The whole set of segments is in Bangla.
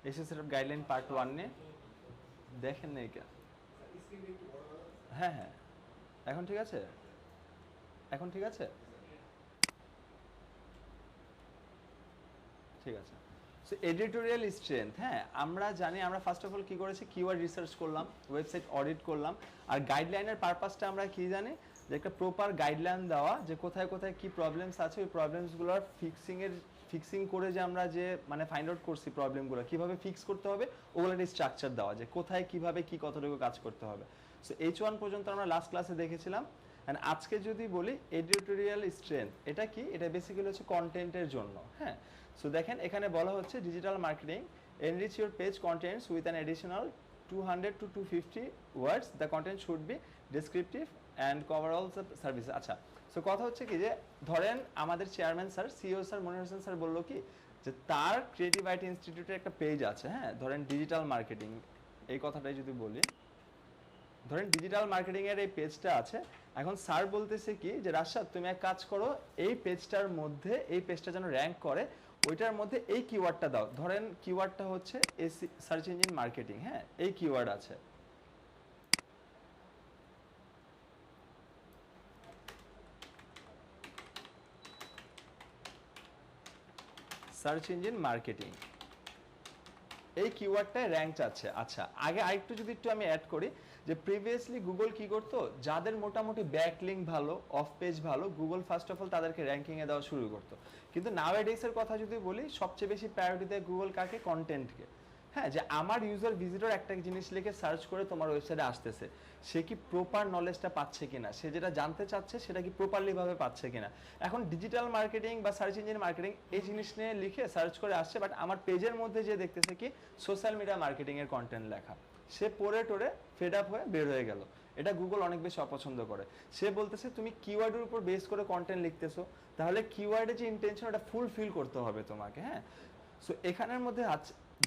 এসএসসি সেটআপ গাইডলাইন পার্ট 1 নে দেখেন নাই কেন? হ্যাঁ হ্যাঁ, এখন ঠিক আছে? এখন ঠিক আছে? ঠিক আছে। সো এডিটোরিয়াল স্ট্রেংথ, হ্যাঁ আমরা জানি, আমরা ফার্স্ট অফ অল কি করেছি, কিওয়ার্ড রিসার্চ করলাম, ওয়েবসাইট অডিট করলাম, আর গাইডলাইনের পারপাসটা আমরা কি জানি, যে একটা প্রপার গাইডলাইন দেওয়া, যে কোথায় কোথায় কি প্রবলেমস আছে, ওই প্রবলেমসগুলোর ফিক্সিং করে যে আমরা যে মানে ফাইন্ড আউট করছি প্রবলেমগুলো কিভাবে ফিক্স করতে হবে, ওগুলো একটা স্ট্রাকচার দেওয়া, যে কোথায় কিভাবে কি কতটুকু কাজ করতে হবে। সো H1 পর্যন্ত আমরা লাস্ট ক্লাসে দেখেছিলাম। অ্যান্ড আজকে যদি বলি এডিটোরিয়াল স্ট্রেংথ, এটা কি, এটা বেসিক্যালি হচ্ছে কন্টেন্টের জন্য। হ্যাঁ, সো দেখেন এখানে বলা হচ্ছে digital marketing enrich your page contents with an additional 200 to 250 words, the content should be descriptive and cover all service. আচ্ছা, সো কথা হচ্ছে কি, যে ধরেন আমাদের chairman sir, CEO sir Monir Hossain sir বললো কি, যে তার ক্রিয়েটিভ আইটি ইনস্টিটিউটের একটা পেজ আছে, হ্যাঁ ধরেন ডিজিটাল মার্কেটিং, এই কথাটাই যদি বলি, ধরেন ডিজিটাল মার্কেটিং এর এই পেজটা আছে। এখন স্যার বলতেছে কি, যে রাশাদ তুমি এক কাজ করো, এই পেজটার মধ্যে, এই পেজটা যেন র্যাঙ্ক করে, ওইটার মধ্যে এই কিওয়ার্ডটা দাও। ধরেন কিওয়ার্ডটা হচ্ছে এসি সার্চ ইঞ্জিন মার্কেটিং, হ্যাঁ এই কিওয়ার্ড আছে, সার্চ ইঞ্জিন মার্কেটিং, এই কিওয়ার্ডটায় র্যাঙ্ক আছে। আচ্ছা, আগে আরেকটু যদি একটু আমি অ্যাড করি, যে প্রিভিয়াসলি গুগল কি করতো, যাদের মোটামুটি ব্যাকলিঙ্ক ভালো, অফ পেজ ভালো, গুগল ফার্স্ট অফ অল তাদেরকে র্যাঙ্কিংয়ে দেওয়া শুরু করতো। কিন্তু নাওএডেজের কথা যদি বলি, সবচেয়ে বেশি প্রায়োরিটি দেয় গুগল কাকে, কন্টেন্টকে। হ্যাঁ, যে আমার ইউজার ভিজিটর একটা জিনিস লিখে সার্চ করে তোমার ওয়েবসাইটে আসতেছে, সে কি প্রপার নলেজটা পাচ্ছে কিনা, সে যেটা জানতে চাচ্ছে সেটা কি প্রপারলি ভাবে পাচ্ছে কিনা। এখন ডিজিটাল মার্কেটিং বা সার্চ ইঞ্জিন মার্কেটিং এই জিনিস নিয়ে লিখে সার্চ করে আসছে, বাট আমার পেজের মধ্যে যে দেখতেছে কি সোশ্যাল মিডিয়া মার্কেটিং এর কন্টেন্ট লেখা, সে পড়ে টোরে ফেড আপ হয়ে বের হয়ে গেল। এটা গুগল অনেক বেশি অপছন্দ করে। সে বলতেছে তুমি কিওয়ার্ডের উপর বেস করে কন্টেন্ট লিখতেছো, তাহলে কিওয়ার্ডের যে ইন্টেনশন ওটা ফুলফিল করতে হবে তোমাকে। হ্যাঁ, সো এখানের মধ্যে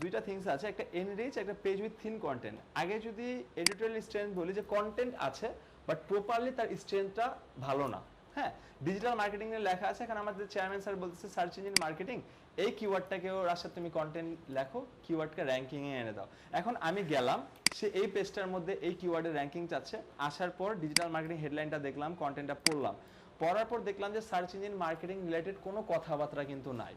দুইটা থিংস আছে, একটা এনরিচ, একটা পেজ উইথ থিন কন্টেন্ট। আগে যদি এডিটোরিয়াল স্ট্রেংথ বলি, যে কন্টেন্ট আছে বাট প্রপারলি তার স্ট্রেংথটা ভালো না। হ্যাঁ, ডিজিটাল মার্কেটিং এর লেখা আছে, এখানে আমাদের চেয়ারম্যান স্যার বলতেছে সার্চ ইঞ্জিন মার্কেটিং, এই কিওয়ার্ডটাকেও রাশাদ তুমি কন্টেন্ট লেখো, কিওয়ার্ডকে র্যাঙ্কিং এ এনে দাও। এখন আমি গেলাম, সে এই পেজটার মধ্যে এই কিওয়ার্ডের র্যাঙ্কিং চাচ্ছে, আসার পর ডিজিটাল মার্কেটিং হেডলাইনটা দেখলাম, কন্টেন্টটা পড়লাম, পড়ার পর দেখলাম যে সার্চ ইঞ্জিন মার্কেটিং রিলেটেড কোনো কথাবার্তা কিন্তু নাই।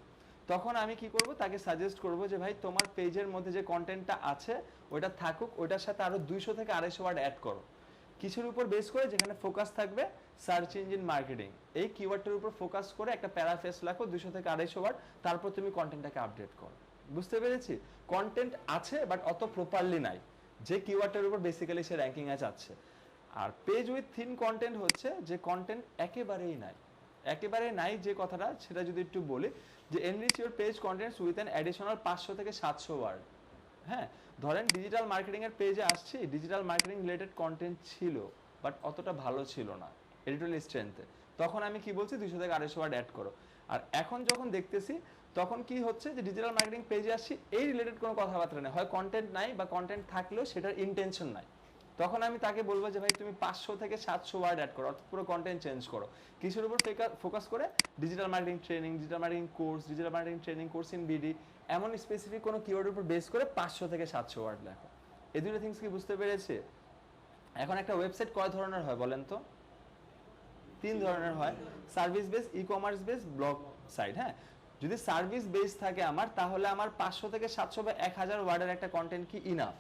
তখন আমি কি করব, তাকে সাজেস্ট করব যে ভাই তোমার পেজের মধ্যে যে কন্টেন্টটা আছে ওটা থাকুক, ওটার সাথে আরো 200 থেকে 250 ওয়ার্ড অ্যাড করো, কিছুর উপর বেস করে, যেখানে ফোকাস থাকবে সার্চ ইঞ্জিন মার্কেটিং, এই কিওয়ার্ডটার উপর ফোকাস করে একটা প্যারাফ্রেজ লেখো 200 থেকে 250 ওয়ার্ড, তারপর তুমি কন্টেন্টটাকে আপডেট করো। বুঝতে পেরেছি? কন্টেন্ট আছে বাট অত প্রপারলি নাই, যে কিওয়ার্ডটার উপর বেসিক্যালি সে র্যাঙ্কিং এ যাচ্ছে। আর পেজ উইথ থিন কন্টেন্ট হচ্ছে যে কন্টেন্ট একেবারেই নাই, একেবারে নাই যে কথাটা, সেটা যদি একটু বলি, যে enrich your page contents with an additional 500 থেকে 700 ওয়ার্ড। হ্যাঁ, ধরেন ডিজিটাল মার্কেটিং এর পেজে আসছি, ডিজিটাল মার্কেটিং রিলেটেড কন্টেন্ট ছিল বাট অতটা ভালো ছিল না এডিটোরিয়াল স্ট্রেংথে, তখন আমি কি বলছি 200 থেকে 250 ওয়ার্ড অ্যাড করো। আর এখন যখন দেখতেছি, তখন কি হচ্ছে, যে ডিজিটাল মার্কেটিং পেজে আসছি, এই রিলেটেড কোনো কথাবার্তা নেই, হয় কন্টেন্ট নাই বা কন্টেন্ট থাকলেও সেটার ইন্টেনশন নাই। তখন আমি তাকে বলবো যে ভাই তুমি 500 থেকে 700 ওয়ার্ড অ্যাড করো, অর্থাৎ পুরো কন্টেন্ট চেঞ্জ করো, কিসের উপর ফোকাস করে, digital marketing training, digital marketing course, digital marketing training course in BD, এমন স্পেসিফিক কোনো কিওয়ার্ডের উপর বেস করে 500 থেকে 700 ওয়ার্ড লেখো। এই দুটো থিংস কি বুঝতে পেরেছে? এখন একটা ওয়েবসাইট কয় ধরনের হয় বলেন তো? 3 ধরনের হয়, service base, e commerce base, blog site. হ্যাঁ, যদি সার্ভিস বেস থাকে আমার, তাহলে আমার 500 থেকে 700 বা 1000 ওয়ার্ডের একটা কন্টেন্ট কি ইনাফ।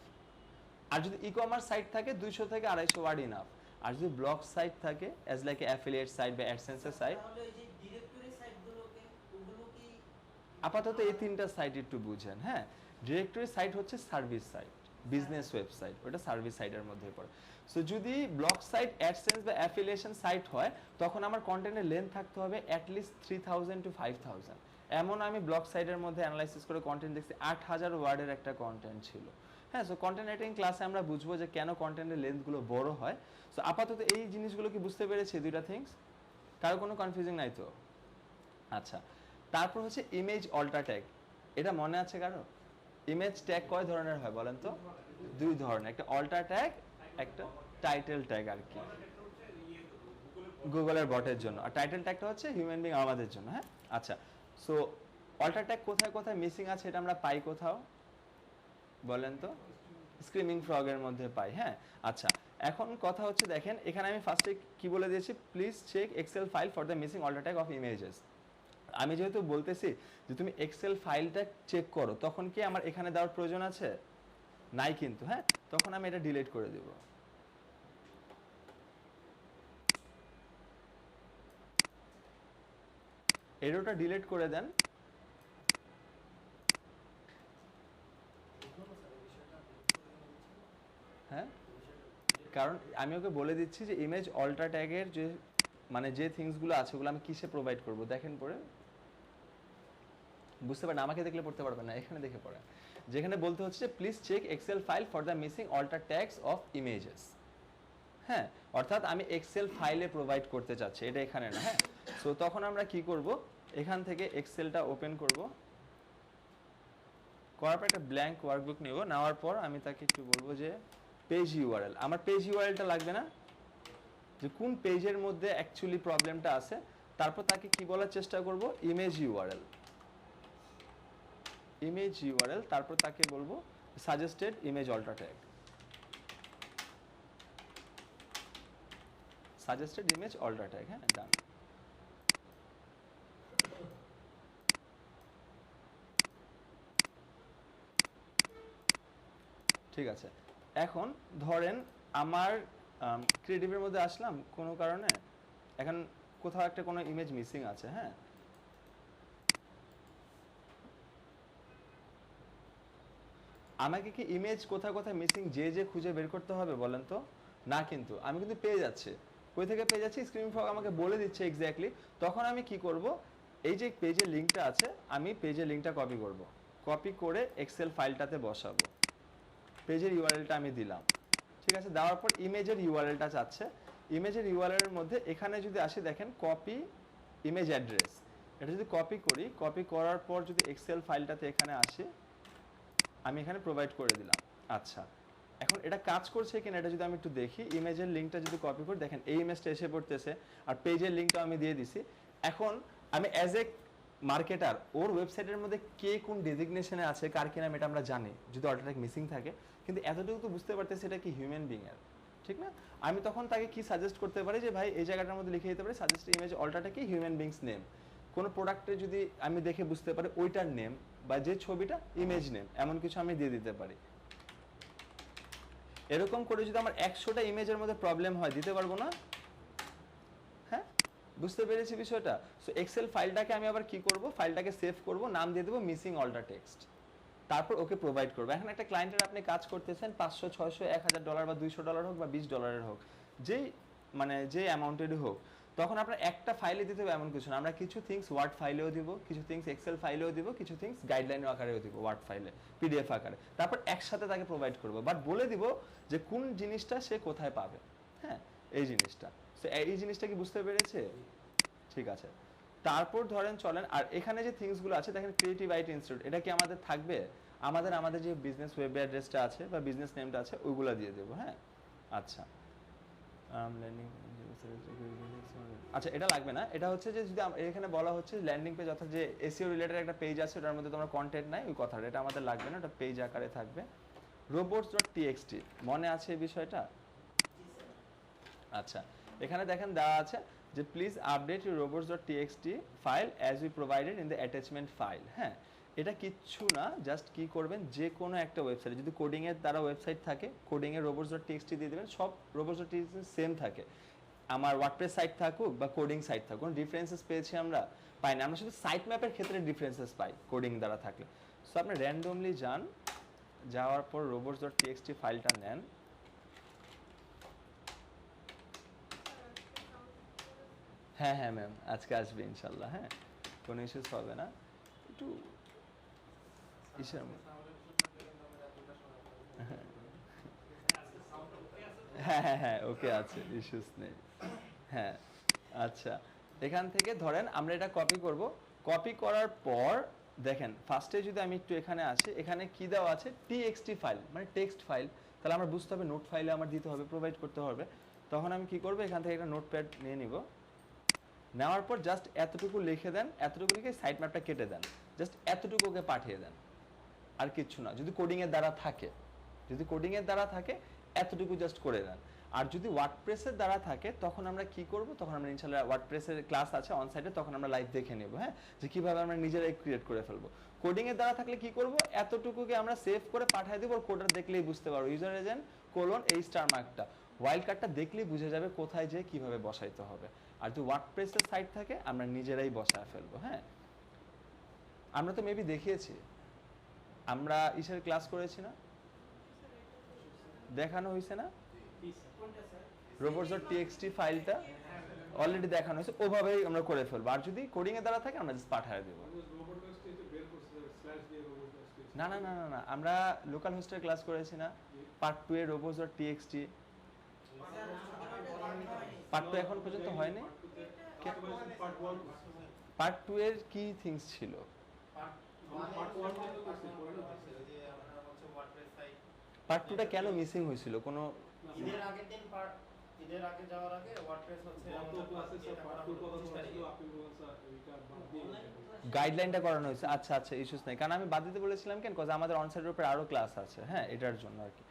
আর যদি ই কমার্স সাইট থাকে 200 থেকে 250 ওয়ার্ড ইনাফ। আর যদি ব্লগ সাইট থাকে অ্যাজ লাইক অ্যাফিলিয়েট সাইট বা অ্যাডসেন্সের সাইট, আপাতত এই 3টা সাইট একটু বুঝেন। হ্যাঁ, ডিরেক্টরি সাইট হচ্ছে সার্ভিস সাইট, বিজনেস ওয়েবসাইট, ওটা সার্ভিস সাইটের মধ্যে পড়ে। সো যদি ব্লগ সাইট, অ্যাডসেন্স বা অ্যাফিলিয়েশন সাইট হয়, তখন আমার কন্টেন্টের লেন্থ থাকতে হবে অ্যাটলিস্ট 3000 to 5000। এমন আমি ব্লগ সাইটের মধ্যে অ্যানালাইসিস করে কন্টেন্ট দেখছি 8000 ওয়ার্ডের একটা কন্টেন্ট ছিল। হ্যাঁ, সো কন্টেন্ট রাইটিং ক্লাসে আমরা বুঝবো যে কেন কন্টেন্টের লেন্থগুলো বড় হয়। সো আপাতত এই জিনিসগুলো কি বুঝতে পেরেছি, দুইটা থিংস? কারো কোনো কনফিউজিং নাই তো? আচ্ছা, তারপর হচ্ছে ইমেজ অল্টার ট্যাগ, এটা মনে আছে কারো? ইমেজ ট্যাগ কয় ধরনের হয় বলেন তো? 2 ধরনের, একটা অল্টার ট্যাগ, একটা টাইটেল ট্যাগ আর কি, গুগলের বটের জন্য, আর টাইটেল ট্যাগটা হচ্ছে হিউম্যান বিং আমাদের জন্য। হ্যাঁ, আচ্ছা, সো অল্টার ট্যাগ কোথায় কোথায় মিসিং আছে, এটা আমরা পাই কোথাও? বলেন তো? স্ক্রিমিং ফ্রগের মধ্যে পাই। হ্যাঁ, আচ্ছা, এখন কথা হচ্ছে দেখেন এখানে আমি ফার্স্টে কি বলে দিয়েছি, please check excel file for the missing alter tag of images. আমি যেহেতু বলতেছি যে তুমি এক্সেল ফাইলটা চেক করো, তখন কি আমার এখানে দেওয়ার প্রয়োজন আছে? নাই কিন্তু। হ্যাঁ, তখন আমি এটা ডিলিট করে দেব। এরোটা ডিলিট করে দেন। হ্যাঁ, কারণ আমি ওকে বলে দিচ্ছি যে ইমেজ অল্টার ট্যাগের যে মানে যে থিংসগুলো আছে ওগুলো আমি কিসে প্রোভাইড করব, দেখেন পরে বুঝতে পারেন, আমাকে দেখলে পড়তে পারবেন না, এখানে দেখে পড়েন। যেখানে বলতে হচ্ছে please check excel file for the missing alter tags of images. হ্যাঁ, অর্থাৎ আমি এক্সেল ফাইলে প্রোভাইড করতে চাচ্ছি, এটা এখানে না। হ্যাঁ, সো তখন আমরা কি করব, এখান থেকে এক্সেলটা ওপেন করব, করার পর একটা ব্ল্যাঙ্ক ওয়ার্কবুক নেব, নেওয়ার পর আমি তাকে একটু বলবো যে পেজ ইউআরএল, আমার পেজ ইউআরএলটা লাগবে না, যে কোন পেজের মধ্যে অ্যাকচুয়ালি প্রবলেমটা আছে। তারপর তাকে কি বলার চেষ্টা করব, ইমেজ ইউআরএল, ইমেজ ইউআরএল, তারপর তাকে বলবো suggested image alter tag, suggested image alter tag. হ্যাঁ, ডান। ঠিক আছে, এখন ধরেন আমার ক্রিয়েটিভের মধ্যে আসলাম কোনো কারণে, এখন কোথাও একটা কোনো ইমেজ মিসিং আছে। হ্যাঁ, আমাকে কি ইমেজ কোথায় কোথায় মিসিং যে যে খুঁজে বের করতে হবে বলেন তো? না, কিন্তু আমি কিন্তু পেয়ে যাচ্ছি। কই থেকে পেয়ে যাচ্ছি? স্ক্রিন ফগ আমাকে বলে দিচ্ছে এক্স্যাক্টলি। তখন আমি কি করব, এই যে পেজের লিঙ্কটা আছে, আমি পেজের লিঙ্কটা কপি করব, কপি করে এক্সেল ফাইলটাতে বসাবো, পেজের ইউআরএলটা আমি দিলাম। ঠিক আছে, দেওয়ার পর ইমেজের ইউআরএলটা চাচ্ছে, ইমেজের ইউআরএল এর মধ্যে এখানে যদি আসি দেখেন কপি ইমেজ অ্যাড্রেস, এটা যদি কপি করি, কপি করার পর যদি এক্সেল ফাইলটাতে এখানে আসি, আমি এখানে প্রোভাইড করে দিলাম। আচ্ছা, এখন এটা কাজ করছে কিনা এটা যদি আমি একটু দেখি, ইমেজের লিঙ্কটা যদি কপি করি দেখেন এই ইমেজটা এসে পড়তেছে, আর পেজের লিঙ্কটা আমি দিয়ে দিছি। এখন আমি অ্যাজ এ মার্কেটার ওর ওয়েবসাইটের মধ্যে কে কোন ডেজিগনেশনে আছে, কার কি নাম, এটা আমরা জানি যদি অল্টার ট্যাগ মিসিং থাকে, কিন্তু এতটুকু তো বুঝতে পারতেছি এটা কি হিউম্যান বিং এর, ঠিক না? আমি তখন তাকে কি সাজেস্ট করতে পারি যে ভাই এই জায়গাটার মধ্যে লিখে দিতে পারি সাজেস্ট ইমেজ অল্টার ট্যাগ কি হিউম্যান বিংস নেম, কোনো প্রোডাক্টে যদি আমি দেখে বুঝতে পারি ওইটার নেম বা যে ছবিটা ইমেজ নেম, এমন কিছু আমি দিয়ে দিতে পারি। এরকম করে যদি আমার 100টা ইমেজের মধ্যে প্রবলেম হয়, দিতে পারবো না? হ্যাঁ, বুঝতে পেরেছি বিষয়টা। সো এক্সেল ফাইলটাকে আমি আবার কি করব, ফাইলটাকে সেভ করব, নাম দিয়ে দেবো মিসিং অল্টার টেক্সট, তারপর ওকে প্রোভাইড করবো। এখন একটা ক্লায়েন্টের আপনি কাজ করতেছেন, 500 600 $1000 বা $200 হোক বা $20 হোক, যেই মানে যে অ্যামাউন্টেরই হোক, তখন আপনার একটা ফাইলে দিতে হবে এমন কিছু না, আমরা কিছু থিংস ওয়ার্ড ফাইলেও দিব, কিছু থিংস এক্সেল ফাইলেও দিব, কিছু থিংস গাইডলাইন আকারেও দিব, ওয়ার্ড ফাইলে, পিডিএফ আকারে, তারপর একসাথে তাকে প্রোভাইড করবো, বাট বলে দিব যে কোন জিনিসটা সে কোথায় পাবে। হ্যাঁ, এই জিনিসটা, সো এই জিনিসটা কি বুঝতে পেরেছে? ঠিক আছে, তারপর ধরেন চলেন, আর এখানে যে থিংসগুলো আছে দেখেন, ক্রিয়েটিভ আইটি ইনস্টিটিউট, এটা কি আমাদের থাকবে? আমাদের যে বিজনেস ওয়েব অ্যাড্রেসটা আছে বা বিজনেস নেমটা আছে ওইগুলো দিয়ে দেবো। হ্যাঁ, আচ্ছা, আচ্ছা এটা লাগবে না, এটা হচ্ছে যে যদি এখানে বলা হচ্ছে ল্যান্ডিং পেজ, অর্থাৎ যে এসইও রিলেটেড একটা পেজ আছে ওটার মধ্যে তোমার কন্টেন্ট নাই, ওই কথাটা এটা আমাদের লাগবে না, ওটা পেজ আকারে থাকবে। robots.txt মনে আছে এই বিষয়টা? আচ্ছা, এখানে দেখেন দেওয়া আছে যে please update your robots.txt file as we provided in the attachment file. হ্যাঁ, এটা কিচ্ছু না, জাস্ট কি করবেন, যে কোনো একটা ওয়েবসাইটে যদি কোডিং এর দ্বারা ওয়েবসাইট থাকে, কোডিং এর robots.txt দিয়ে দিবেন, সব robots.txt সেম থাকে, আমার ওয়ার্ডপ্রেস সাইট থাকুক বা কোডিং সাইট থাকুক, কোনো ডিফারেন্সেস পেয়েছি আমরা? পাই না, আমরা শুধু সাইট ম্যাপের ক্ষেত্রে ডিফারেন্সেস পাই কোডিং দ্বারা থাকলে। সো আপনি র্যান্ডমলি যান, যাওয়ার পর robots.txt ফাইলটা নেন। হ্যাঁ হ্যাঁ ম্যাম, আজকে আসবে ইনশাল্লাহ। হ্যাঁ, কোনো ইস্যুস হবে না, একটু ইসের হ্যাঁ হ্যাঁ হ্যাঁ ওকে আছে, ইস্যুস নেই। হ্যাঁ, আচ্ছা, এখান থেকে ধরেন আমরা এটা কপি করব, কপি করার পর দেখেন ফার্স্টে যদি আমি একটু এখানে আসি, এখানে কি দেওয়া আছে, টিএক্সটি ফাইল মানে টেক্সট ফাইল, তাহলে আমার বুঝতে হবে নোট ফাইলে আমার দিতে হবে, প্রোভাইড করতে হবে। তখন আমি কি করব, এখান থেকে একটা নোটপ্যাড নিয়ে নিব, নেওয়ার পর জাস্ট এতটুকু লিখে দেন, এতটুকু লিখে সাইট ম্যাপটা কেটে দেন, জাস্ট এতটুকু ওকে পাঠিয়ে দেন। আর কিচ্ছু না। যদি কোডিং এর দ্বারা থাকে, যদি কোডিং এর দ্বারা থাকে এতটুকু জাস্ট করে নেন। আর যদি ওয়ার্ডপ্রেসের দ্বারা থাকে তখন আমরা কি করব, তখন আমরা ইনশাআল্লাহ ওয়ার্ডপ্রেসের ক্লাস আছে অন সাইটে, তখন আমরা লাইভ দেখে নেব, হ্যাঁ, যে কিভাবে আমরা নিজেরাই ক্রিয়েট করে ফেলবো। কোডিং এর দ্বারা থাকলে কি করব, এতটুকুকে আমরা সেভ করে পাঠিয়ে দেব, কোডার দেখলেই বুঝতে পারবো ইউজার এজেন্ট কোলন এই স্টার মার্কটা, ওয়াইল্ড কার্ডটা দেখলেই বুঝে যাবে কোথায় যে কিভাবে বসাইতে হবে। আর যদি ওয়ার্ডপ্রেসের সাইট থাকে আমরা নিজেরাই বসায় ফেলবো। হ্যাঁ, আমরা তো মেবি দেখিয়েছি, আমরা ইসের ক্লাস করেছি না, দেখানো হয়েছে না, robots.txt ফাইলটা অলরেডি দেখানো হয়েছে, ওভাবেই আমরা করে ফেলবো। আর যদি কোডিং এর দ্বারা থাকে আমরা জাস্ট পাঠিয়ে দেব। না না না না না, আমরা লোকাল হোস্টের ক্লাস করেছি না, পার্ট 2 এর robots.txt, পার্ট 2 এখন পর্যন্ত হয়নি। পার্ট 2 এর কি থিংস ছিল? পার্ট 2টা কেন মিসিং হয়েছিল? কোনো ঈদের আগের দিন ঈদের আগে যাওয়ার আগে ওয়ার্ডপ্রেস হচ্ছে আমাদের ক্লাসে স্যার পার্ট 2 কথা বলছিল, আপনি বলেন স্যার এটা বাদ দিয়ে গাইডলাইনটা করানো হয়েছে। আচ্ছা আচ্ছা, ইস্যুস নাই, কারণ আমি বাদ দিতে বলেছিলাম কেন, কজ আমাদের অনসাইটের উপরে আরো ক্লাস আছে, হ্যাঁ, এটার জন্য আর কি।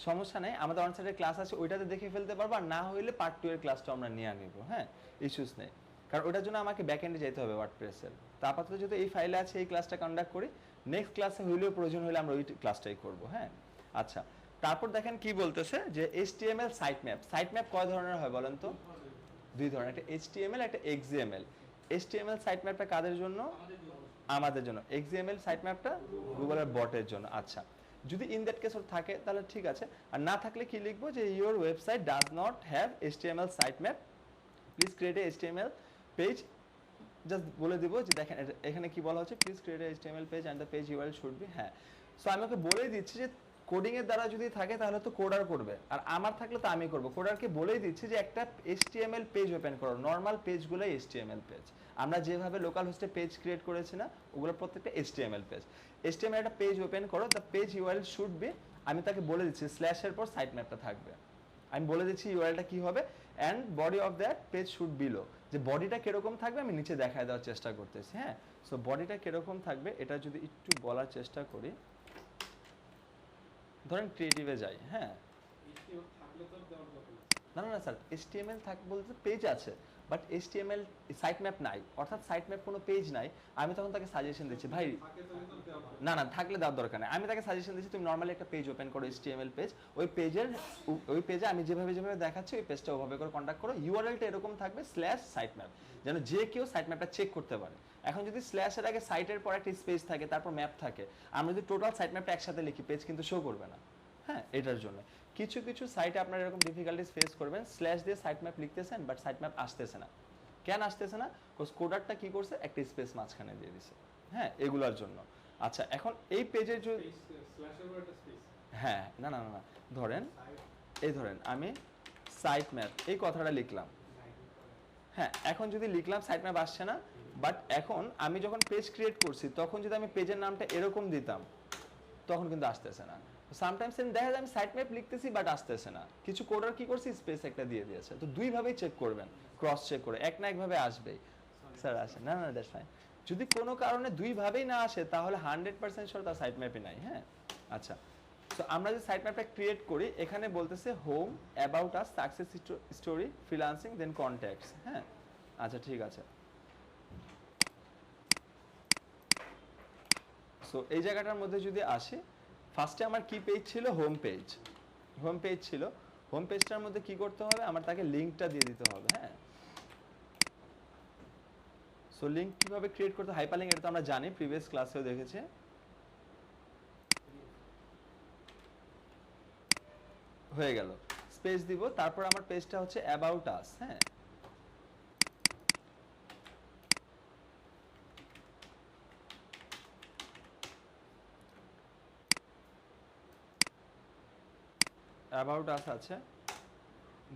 সমস্যা নাই, আমাদের অনসাইটের ক্লাস আছে, ওইটাতে দেখে ফেলতে পারবো, আর না হইলে পার্ট 2 এর ক্লাসটা আমরা নিয়ে নিব। হ্যাঁ, ইস্যুস নেই, কারণ ওটার জন্য আমাকে ব্যাকএন্ডে যেতে হবে ওয়ার্ডপ্রেসের। তো আপাতত যদি এই ফাইলে আছে এই ক্লাসটা কন্ডাক্ট করি, নেক্সট ক্লাসে হইলেও প্রয়োজন হলে আমরা ওই ক্লাসটাই করব। হ্যাঁ, আচ্ছা, তারপর দেখেন কি বলতেছে যে HTML site map. Site map কয় ধরনের হয় বলেন তো? দুই ধরনের, একটা HTML একটা XML। HTML সাইট ম্যাপটা কাদের জন্য? আমাদের জন্য। XML সাইট ম্যাপটা গুগলের বটের জন্য। আচ্ছা, যদি ইন দ্যাট কেস ওর থাকে তাহলে ঠিক আছে, আর না থাকলে কি লিখবো, যে your website does not have HTML site map, please create a HTML page. Just বলে দিব যে দেখেন এখানে কি বলা হচ্ছে, please create a HTML page and the page URL should be. হ্যাঁ, সো আমি ওকে বলেই দিচ্ছি যে কোডিং এর দ্বারা যদি থাকে তাহলে তো কোডার করবে, আর আমার থাকলে তো আমি করব। কোডারকে বলেই দিচ্ছি যে একটা HTML পেজ ওপেন করো, নরমাল পেজগুলোই HTML পেজ। আমরা যেভাবে লোকাল হোস্টে পেজ ক্রিয়েট করেছি না, ওগুলো প্রত্যেকটা HTML পেজ। HTML একটা পেজ ওপেন করো, the page URL should B, আমি তাকে বলে দিচ্ছি স্ল্যাশের পর সাইট ম্যাপটা থাকবে, আমি বলে দিচ্ছি ইউআরএলটা কি হবে, and body of that page should below, যে বডিটা কিরকম থাকবে আমি নিচে দেখায় দেওয়ার চেষ্টা করতেছি। হ্যাঁ, সো বডিটা কিরকম থাকবে এটা যদি একটু বলার চেষ্টা করি, ধরেন ক্রিয়েটিভে যাই। হ্যাঁ, না না না স্যার, HTML থাক বলতে পেজ আছে, বাট HTML সাইট ম্যাপ নাই, অর্থাৎ সাইট ম্যাপ কোনো পেজ নাই। আমি তখন তাকে সাজেশন দিচ্ছি, ভাই না না থাকলে দেওয়ার দরকার নেই, আমি তাকে সাজেশন দিচ্ছি তুমি নর্মালি একটা পেজ ওপেন করো, HTML পেজ, ওই পেজে আমি যেভাবে যেভাবে দেখাচ্ছি ওই পেজটা ওভাবে করে কন্ট্যাক্ট করো, ইউআরএলটা এরকম থাকবে স্ল্যাশ সাইট ম্যাপ, যেন যে কেউ সাইট ম্যাপটা চেক করতে পারে। এখন যদি স্ল্যাশের আগে সাইটের পর একটা স্পেস থাকে তারপর ম্যাপ থাকে, আমরা যদি টোটাল সাইট ম্যাপটা একসাথে লিখি পেজ কিন্তু শো করবে না। হ্যাঁ, এটার জন্য কিছু কিছু সাইটে আপনারা এরকম ডিফিকাল্টিস ফেস করবেন, স্ল্যাশ দিয়ে সাইট ম্যাপ লিখতেছেন বাট সাইট ম্যাপ আসতেছে না। কেন আসতেছে না? কোজ কোডারটা কি করছে, একটা স্পেস মাঝখানে দিয়ে দিছে। হ্যাঁ, এগুলোর জন্য। আচ্ছা, এখন এই পেজের যদি হ্যাঁ না না না ধরেন এই ধরেন আমি সাইট ম্যাপ এই কথাটা লিখলাম। হ্যাঁ, এখন যদি লিখলাম সাইট ম্যাপ আসছে না, বাট এখন আমি যখন পেজ ক্রিয়েট করছি তখন যদি আমি পেজের নামটা এরকম দিতাম তখন কিন্তু আসতেছে না। সামটাইমস দেখা যায় আমি সাইট ম্যাপ লিখতেছি বাট আসতেছে না, কিছু কোডার কি করছে স্পেস একটা দিয়ে দিয়েছে। তো দুই ভাবেই চেক করবেন, ক্রস চেক করে, এক না একভাবে আসবেই। স্যার আসে না, না দ্যাটস ফাইন। যদি কোনো কারণে দুই ভাবেই না আসে তাহলে 100% শিওর তার সাইট ম্যাপই নাই। হ্যাঁ, আচ্ছা, তো আমরা যে সাইট ম্যাপটা ক্রিয়েট করি এখানে বলতেছে home, about us, success story, freelancing, then contacts. হ্যাঁ, আচ্ছা ঠিক আছে। সো এই জায়গাটার মধ্যে যদি আসি, ফার্স্টে আমার কি পেজ ছিল, হোম পেজ। হোম পেজ ছিল, হোম পেজটার মধ্যে কি করতে হবে, আমার তাকে লিংকটা দিয়ে দিতে হবে। হ্যাঁ, সো লিংক কিভাবে ক্রিয়েট করতে, হাইপারলিংক, এটা তো আমরা জানি, প্রিভিয়াস ক্লাসেও দেখেছি। হয়ে গেল, স্পেস দিব, তারপর আমার পেজটা হচ্ছে অ্যাবাউট আস। হ্যাঁ, অ্যাবাউট আস আছে,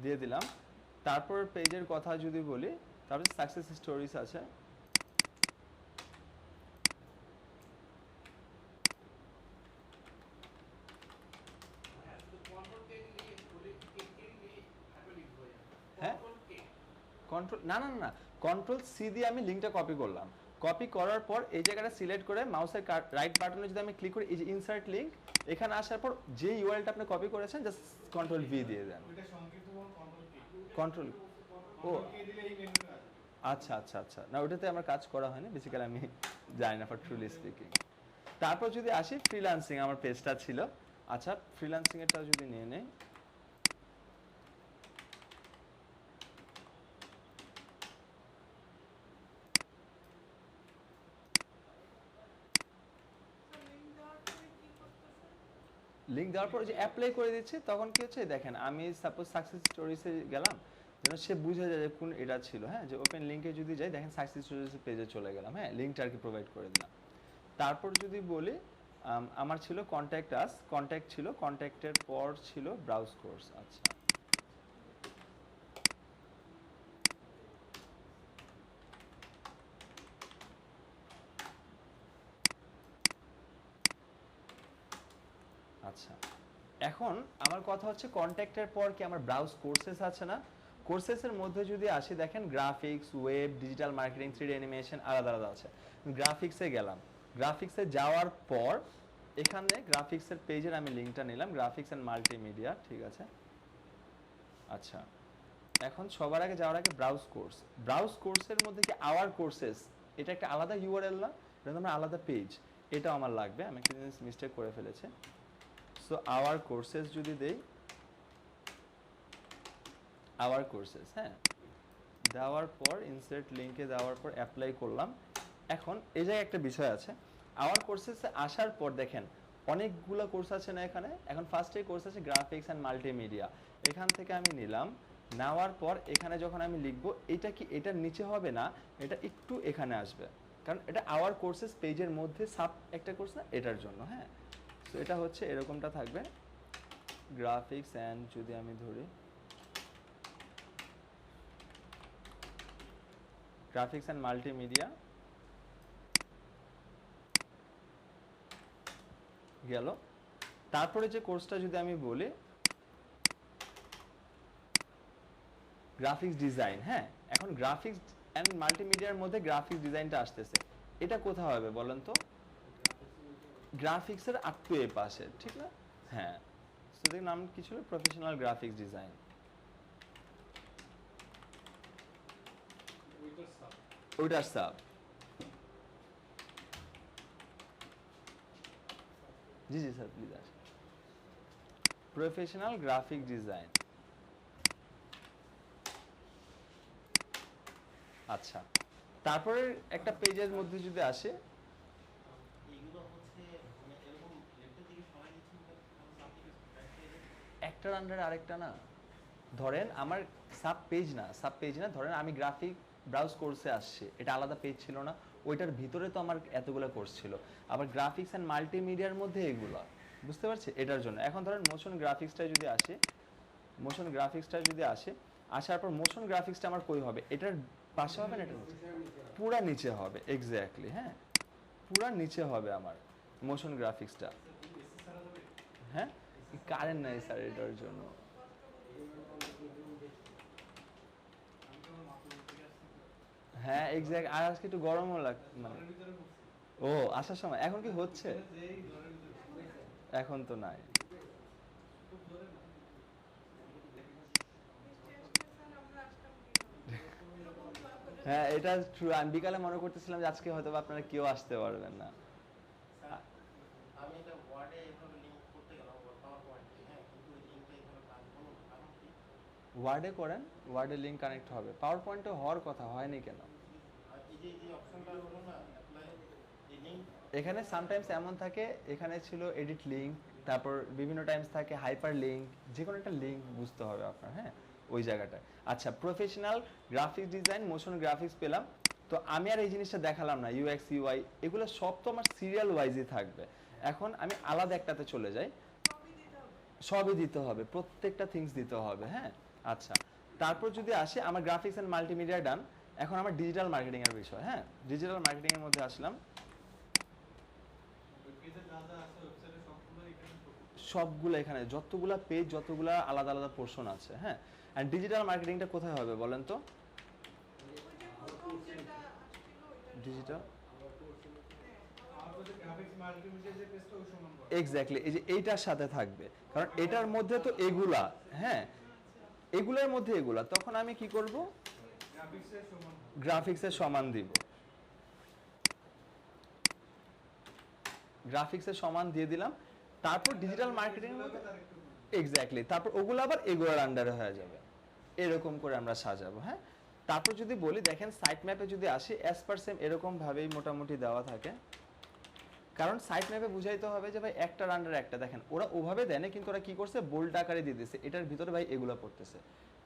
দিয়ে দিলাম। তারপর পেজের কথা যদি বলি, তারপর সাকসেস স্টোরিজ আছে। হ্যাঁ, কন্ট্রোল না না না, কন্ট্রোল সি দিয়ে আমি লিংকটা কপি করলাম, কপি করার পর এই জায়গাটা সিলেক্ট করে মাউসের রাইট বাটনে যদি আমি ক্লিক করি, এই যে ইনসার্ট লিংক, এখানে আসার পর যে ইউআরএলটা আপনি কপি করেছেন জাস্ট কন্ট্রোল ভি দিয়ে দেন। ওইটা সংক্ষিপ্ত কন্ট্রোল কি? কন্ট্রোল ও কি দিলে এই মেনুটা আসবে। আচ্ছা আচ্ছা আচ্ছা, না ওটাতে আমার কাজ করা হয়নি, বেসিক্যালি আমি জানি না ফর ট্রুলি স্পিকিং। তারপর যদি আসি ফ্রিল্যান্সিং, আমার পেজটা ছিল। আচ্ছা ফ্রিল্যান্সিং এরটা যদি নিয়ে নেই, লিঙ্ক দেওয়ার পর যে অ্যাপ্লাই করে দিচ্ছি, তখন কি হচ্ছে দেখেন, আমি সাপোজ সাকসেস স্টোরিজে গেলাম, যেন সে বুঝে যায় যে কোন এটা ছিল, হ্যাঁ, যে ওপেন লিঙ্কে যদি যাই, দেখেন সাকসেস স্টোরিজ পেজে চলে গেলাম, হ্যাঁ, লিঙ্কটা আর কি প্রোভাইড করে দিলাম। তারপর যদি বলি আমার ছিল কন্ট্যাক্ট আস, কন্ট্যাক্ট ছিল, কন্ট্যাক্টের পর ছিল ব্রাউজ কোর্স। আচ্ছা আচ্ছা, এখন আমার কথা হচ্ছে কন্ট্যাক্টের পর কি আমার ব্রাউজ কোর্সেস আছে না, কোর্সেসের মধ্যে যদি আসি, দেখেন graphics, web, digital marketing, 3D animation আলাদা আলাদা আছে। গ্রাফিক্সে গেলাম, গ্রাফিক্সে যাওয়ার পর এখানে গ্রাফিক্সের পেজের আমি লিঙ্কটা নিলাম, গ্রাফিক্স অ্যান্ড মাল্টিমিডিয়া, ঠিক আছে। আচ্ছা এখন সবার আগে যাওয়ার আগে ব্রাউজ কোর্স, ব্রাউজ কোর্সের মধ্যে কি আওয়ার কোর্সেস, এটা একটা আলাদা ইউআরএল না, এটা আমার আলাদা পেজ, এটা আমার লাগবে, আমি একটা জিনিস মিস্টেক করে ফেলেছি। সো আওয়ার কোর্সেস যদি দেই, আওয়ার কোর্সেস, হ্যাঁ, দেওয়ার পর ইনসার্ট লিঙ্কে দেওয়ার পর অ্যাপ্লাই করলাম। এখন এই জায়গায় একটা বিষয় আছে, আওয়ার কোর্সেসে আসার পর দেখেন অনেকগুলো কোর্স আছে না এখানে। এখন ফার্স্টে কোর্স আছে গ্রাফিক্স অ্যান্ড মাল্টিমিডিয়া, এখান থেকে আমি নিলাম, নেওয়ার পর এখানে যখন আমি লিখব, এটা কি এটার নিচে হবে না, এটা একটু এখানে আসবে, কারণ এটা আওয়ার কোর্সেস পেজের মধ্যে সাব একটা কোর্স না, এটার জন্য, হ্যাঁ। তো এটা হচ্ছে এরকমটা থাকবে, গ্রাফিক্স অ্যান্ড যদি আমি ধরি গ্রাফিক্স অ্যান্ড মাল্টিমিডিয়া গেল। তারপরে যে কোর্সটা যদি আমি বলি গ্রাফিক্স ডিজাইন, হ্যাঁ, এখন গ্রাফিক্স অ্যান্ড মাল্টিমিডিয়ার মধ্যে গ্রাফিক্স ডিজাইনটা আসতেছে, এটা কোথায় হবে বলেন তো? গ্রাফিক্সের একটু এ পাশে, ঠিক না? হ্যাঁ, সেটার নাম কি ছিল? Professional graphics design. ওইটার সাব, জি জি স্যার প্লিজ আসেন, প্রফেশনাল গ্রাফিক ডিজাইন। আচ্ছা তারপরে একটা পেজের মধ্যে যদি আসে, এগুলো হচ্ছে মানে এরকম লেফটের দিকে সরাই দিচ্ছেন একটার আন্ডারে আরেকটা না, ধরেন আমার সাব পেজ না, ধরেন আমি গ্রাফিক ব্রাউজ কোর্সে আসছি, এটা আলাদা পেজ ছিল না, ওইটার ভিতরে তো আমার এতগুলো কোর্স ছিল, আবার গ্রাফিক্স অ্যান্ড মাল্টিমিডিয়ার মধ্যে এগুলো, বুঝতে পারছি, এটার জন্য। এখন ধরেন মোশন গ্রাফিক্সটা যদি আসে, আসার পর মোশন গ্রাফিক্সটা আমার কই হবে, এটার পাশে হবে না, এটার নিচে, পুরা নিচে হবে, এক্স্যাক্টলি, হ্যাঁ, পুরা নিচে হবে আমার মোশন গ্রাফিক্সটা। হ্যাঁ, কারেন্ট নাই স্যার এটার জন্য। হ্যাঁ এক্স্যাক্ট, আর আজকে একটু গরমও লাগ মানে, ও আসার সময়, এখন কি হচ্ছে? এখন তো নাই। হ্যাঁ এটা ট্রু, আমি বিকালে মনে করতেছিলাম যে আজকে হয়তো আপনারা কেউ আসতে পারবেন না। আমি এটা ওয়ার্ডে এভাবে লিংক করতে গেলাম পাওয়ার পয়েন্টে, হ্যাঁ, কিন্তু এই লিংকটা এভাবে কাজ হলো না, কারণ কি? ওয়ার্ডে করেন, ওয়ার্ডে লিংক কানেক্ট হবে, পাওয়ার পয়েন্টে হওয়ার কথা, হয়নি কেন? আর এই যে অপশনটা হলো না অ্যাপ্লাই এই লিংক, এখানে সামটাইমস এমন থাকে, এখানে ছিল এডিট লিংক, তারপর বিভিন্ন টাইমস থাকে হাইপার লিংক, যে কোনো একটা লিংক বুঝতে হবে আপনার, হ্যাঁ, ওই জায়গাটায়। আচ্ছা professional graphics design, motion graphics পেলাম, তো আমি আর এই জিনিসটা দেখালাম না, ইউএক্স ইউআই এগুলো সব তো আমার সিরিয়াল ওয়াইজই থাকবে। এখন আমি আলাদা একটাতে চলে যাই, সবই দিতে হবে, প্রত্যেকটা থিংস দিতে হবে, হ্যাঁ। আচ্ছা তারপর যদি আসে আমার গ্রাফিক্স অ্যান্ড মাল্টিমিডিয়া ডান, এখন আমার ডিজিটাল মার্কেটিং এর বিষয়, হ্যাঁ, ডিজিটাল মার্কেটিং এর মধ্যে আসলাম, সবগুলো এখানে যতগুলা পেজ, যতগুলা আলাদা আলাদা পোর্শন আছে, হ্যাঁ। এন্ড ডিজিটাল মার্কেটিংটা কোথায় হবে বলেন তো? ডিজিটাল আর ওই যে গ্রাফিক্স মাল্টিমিডিয়া যে পেজটা ওই সমান বড় এক্স্যাক্টলি, এই যে এইটার সাথে থাকবে, কারণ এটার মধ্যে তো এগুলা, হ্যাঁ এগুলার মধ্যে এগুলা, তখন আমি কি করব, গ্রাফিক্সের সমান গ্রাফিক্সের সমান দিব, গ্রাফিক্সের সমান দিয়ে দিলাম, তারপর ডিজিটাল মার্কেটিং এক্স্যাক্টলি, তারপর ওগুলো আবার এগুলোর আন্ডারে হয়ে যাবে, এরকম করে আমরা সাজাবো। হ্যাঁ, তারপর যদি বলি দেখেন সাইট ম্যাপে যদি আসি অ্যাজ পার সেম এরকম ভাবেই মোটামুটি দেওয়া থাকে, কারণ সাইট ম্যাপে বুঝাইতে হবে যে ভাই একটার আন্ডারে একটা, দেখেন ওরা ওভাবে দেয় না, কিন্তু ওরা কি করছে বোল্ড আকারে দিয়ে দিচ্ছে, এটার ভিতরে ভাই এগুলা পড়তেছে,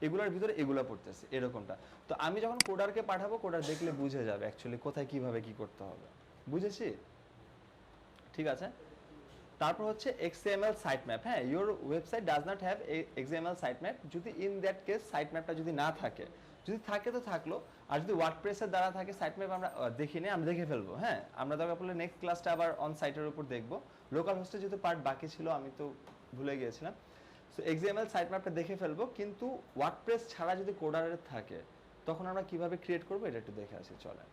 এগুলোর ভিতরে এগুলা পড়তেছে, এরকমটা। তো আমি যখন কোডারকে পাঠাবো, কোডার দেখলে বুঝে যাবে অ্যাকচুয়ালি কোথায় কিভাবে কি করতে হবে, বুঝেছি? ঠিক আছে। তারপর হচ্ছে XML সাইট ম্যাপ। হ্যাঁ, your website does not have XML site map, যদি ইন দ্যাট কেস সাইট ম্যাপটা যদি না থাকে, যদি থাকে তো থাকলো, আর যদি ওয়ার্ডপ্রেসের দ্বারা থাকে সাইট ম্যাপ আমরা দেখিনি, আমরা দেখে ফেলবো। হ্যাঁ, আমরা দরকার পড়লে নেক্সট ক্লাসটা আবার অন সাইটের উপর দেখবো, লোকাল হোস্টে যেহেতু পার্ট বাকি ছিল আমি তো ভুলে গিয়েছিলাম। সো XML সাইট ম্যাপটা দেখে ফেলবো, কিন্তু ওয়ার্ডপ্রেস ছাড়া যদি কোডারের থাকে তখন আমরা কিভাবে ক্রিয়েট করবো এটা একটু দেখে আসি, চলেন।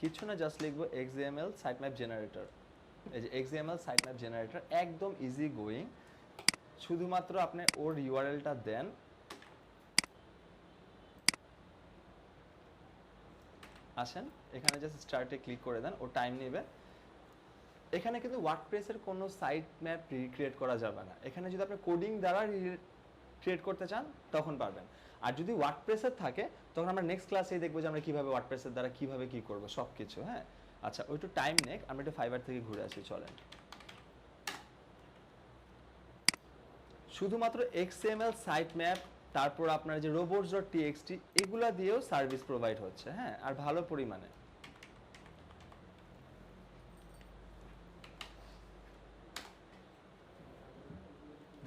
কিছু না, জাস্ট লিখবো XML সাইট ম্যাপ জেনারেটর। এই যে XML সাইট ম্যাপ জেনারেটর একদম ইজি গোয়িং, শুধুমাত্র আপনি ওর ইউআরএলটা দেন, আসেন এখানে জাস্ট স্টার্টে ক্লিক করে দেন, ও টাইম নেবে। এখানে কিন্তু ওয়ার্ডপ্রেসের কোনো সাইট ম্যাপ রিক্রিয়েট করা যাবে না, এখানে যদি আপনি কোডিং দ্বারা ক্রিয়েট করতে চান তখন পারবেন, আর যদি ওয়ার্ডপ্রেসের থাকে তখন আমরা নেক্সট ক্লাসেই দেখবো যে আমরা কিভাবে ওয়ার্ডপ্রেসের দ্বারা কিভাবে কি করব সব কিছু। হ্যাঁ, আচ্ছা ওই একটু টাইম নেক, আমরা একটু ফাইবার থেকে ঘুরে আসি, চলেন। শুধুমাত্র XML সাইট ম্যাপ, তারপর আপনার যে robots.txt এগুলা দিয়েও সার্ভিস প্রোভাইড হচ্ছে। হ্যাঁ, আর ভালো পরিমাণে।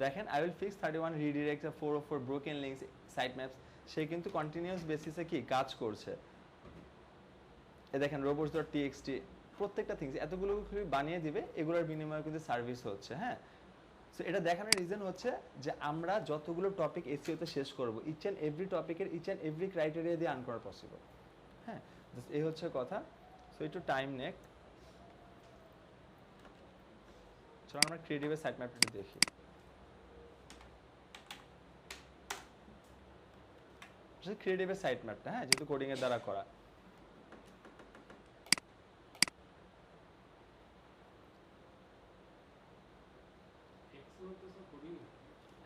দেখেন I will fix 31 redirects of 404 broken links site maps, সে কিন্তু কন্টিনিউয়াস বেসিসে কি কাজ করছে। এ দেখেন robots.txt প্রত্যেকটা থিংস এতগুলো বানিয়ে দিবে, এগুলোর বিনিময়ে কিন্তু সার্ভিস হচ্ছে। হ্যাঁ, সো এটা দেখানোর রিজন হচ্ছে যে আমরা যতগুলো টপিক এসইওতে শেষ করব, ইচ অ্যান্ড এভরি টপিকের ইচ অ্যান্ড এভরি ক্রাইটেরিয়া দিয়ে আর্ন করা পসিবল। হ্যাঁ, এই হচ্ছে কথা। সো একটু টাইম নেক, চলো আমরা ক্রিয়েটিভের সাইট ম্যাপটা দেখি। ক্রিয়েটিভের সাইট ম্যাপটা, হ্যাঁ যেহেতু কোডিং এর দ্বারা করা,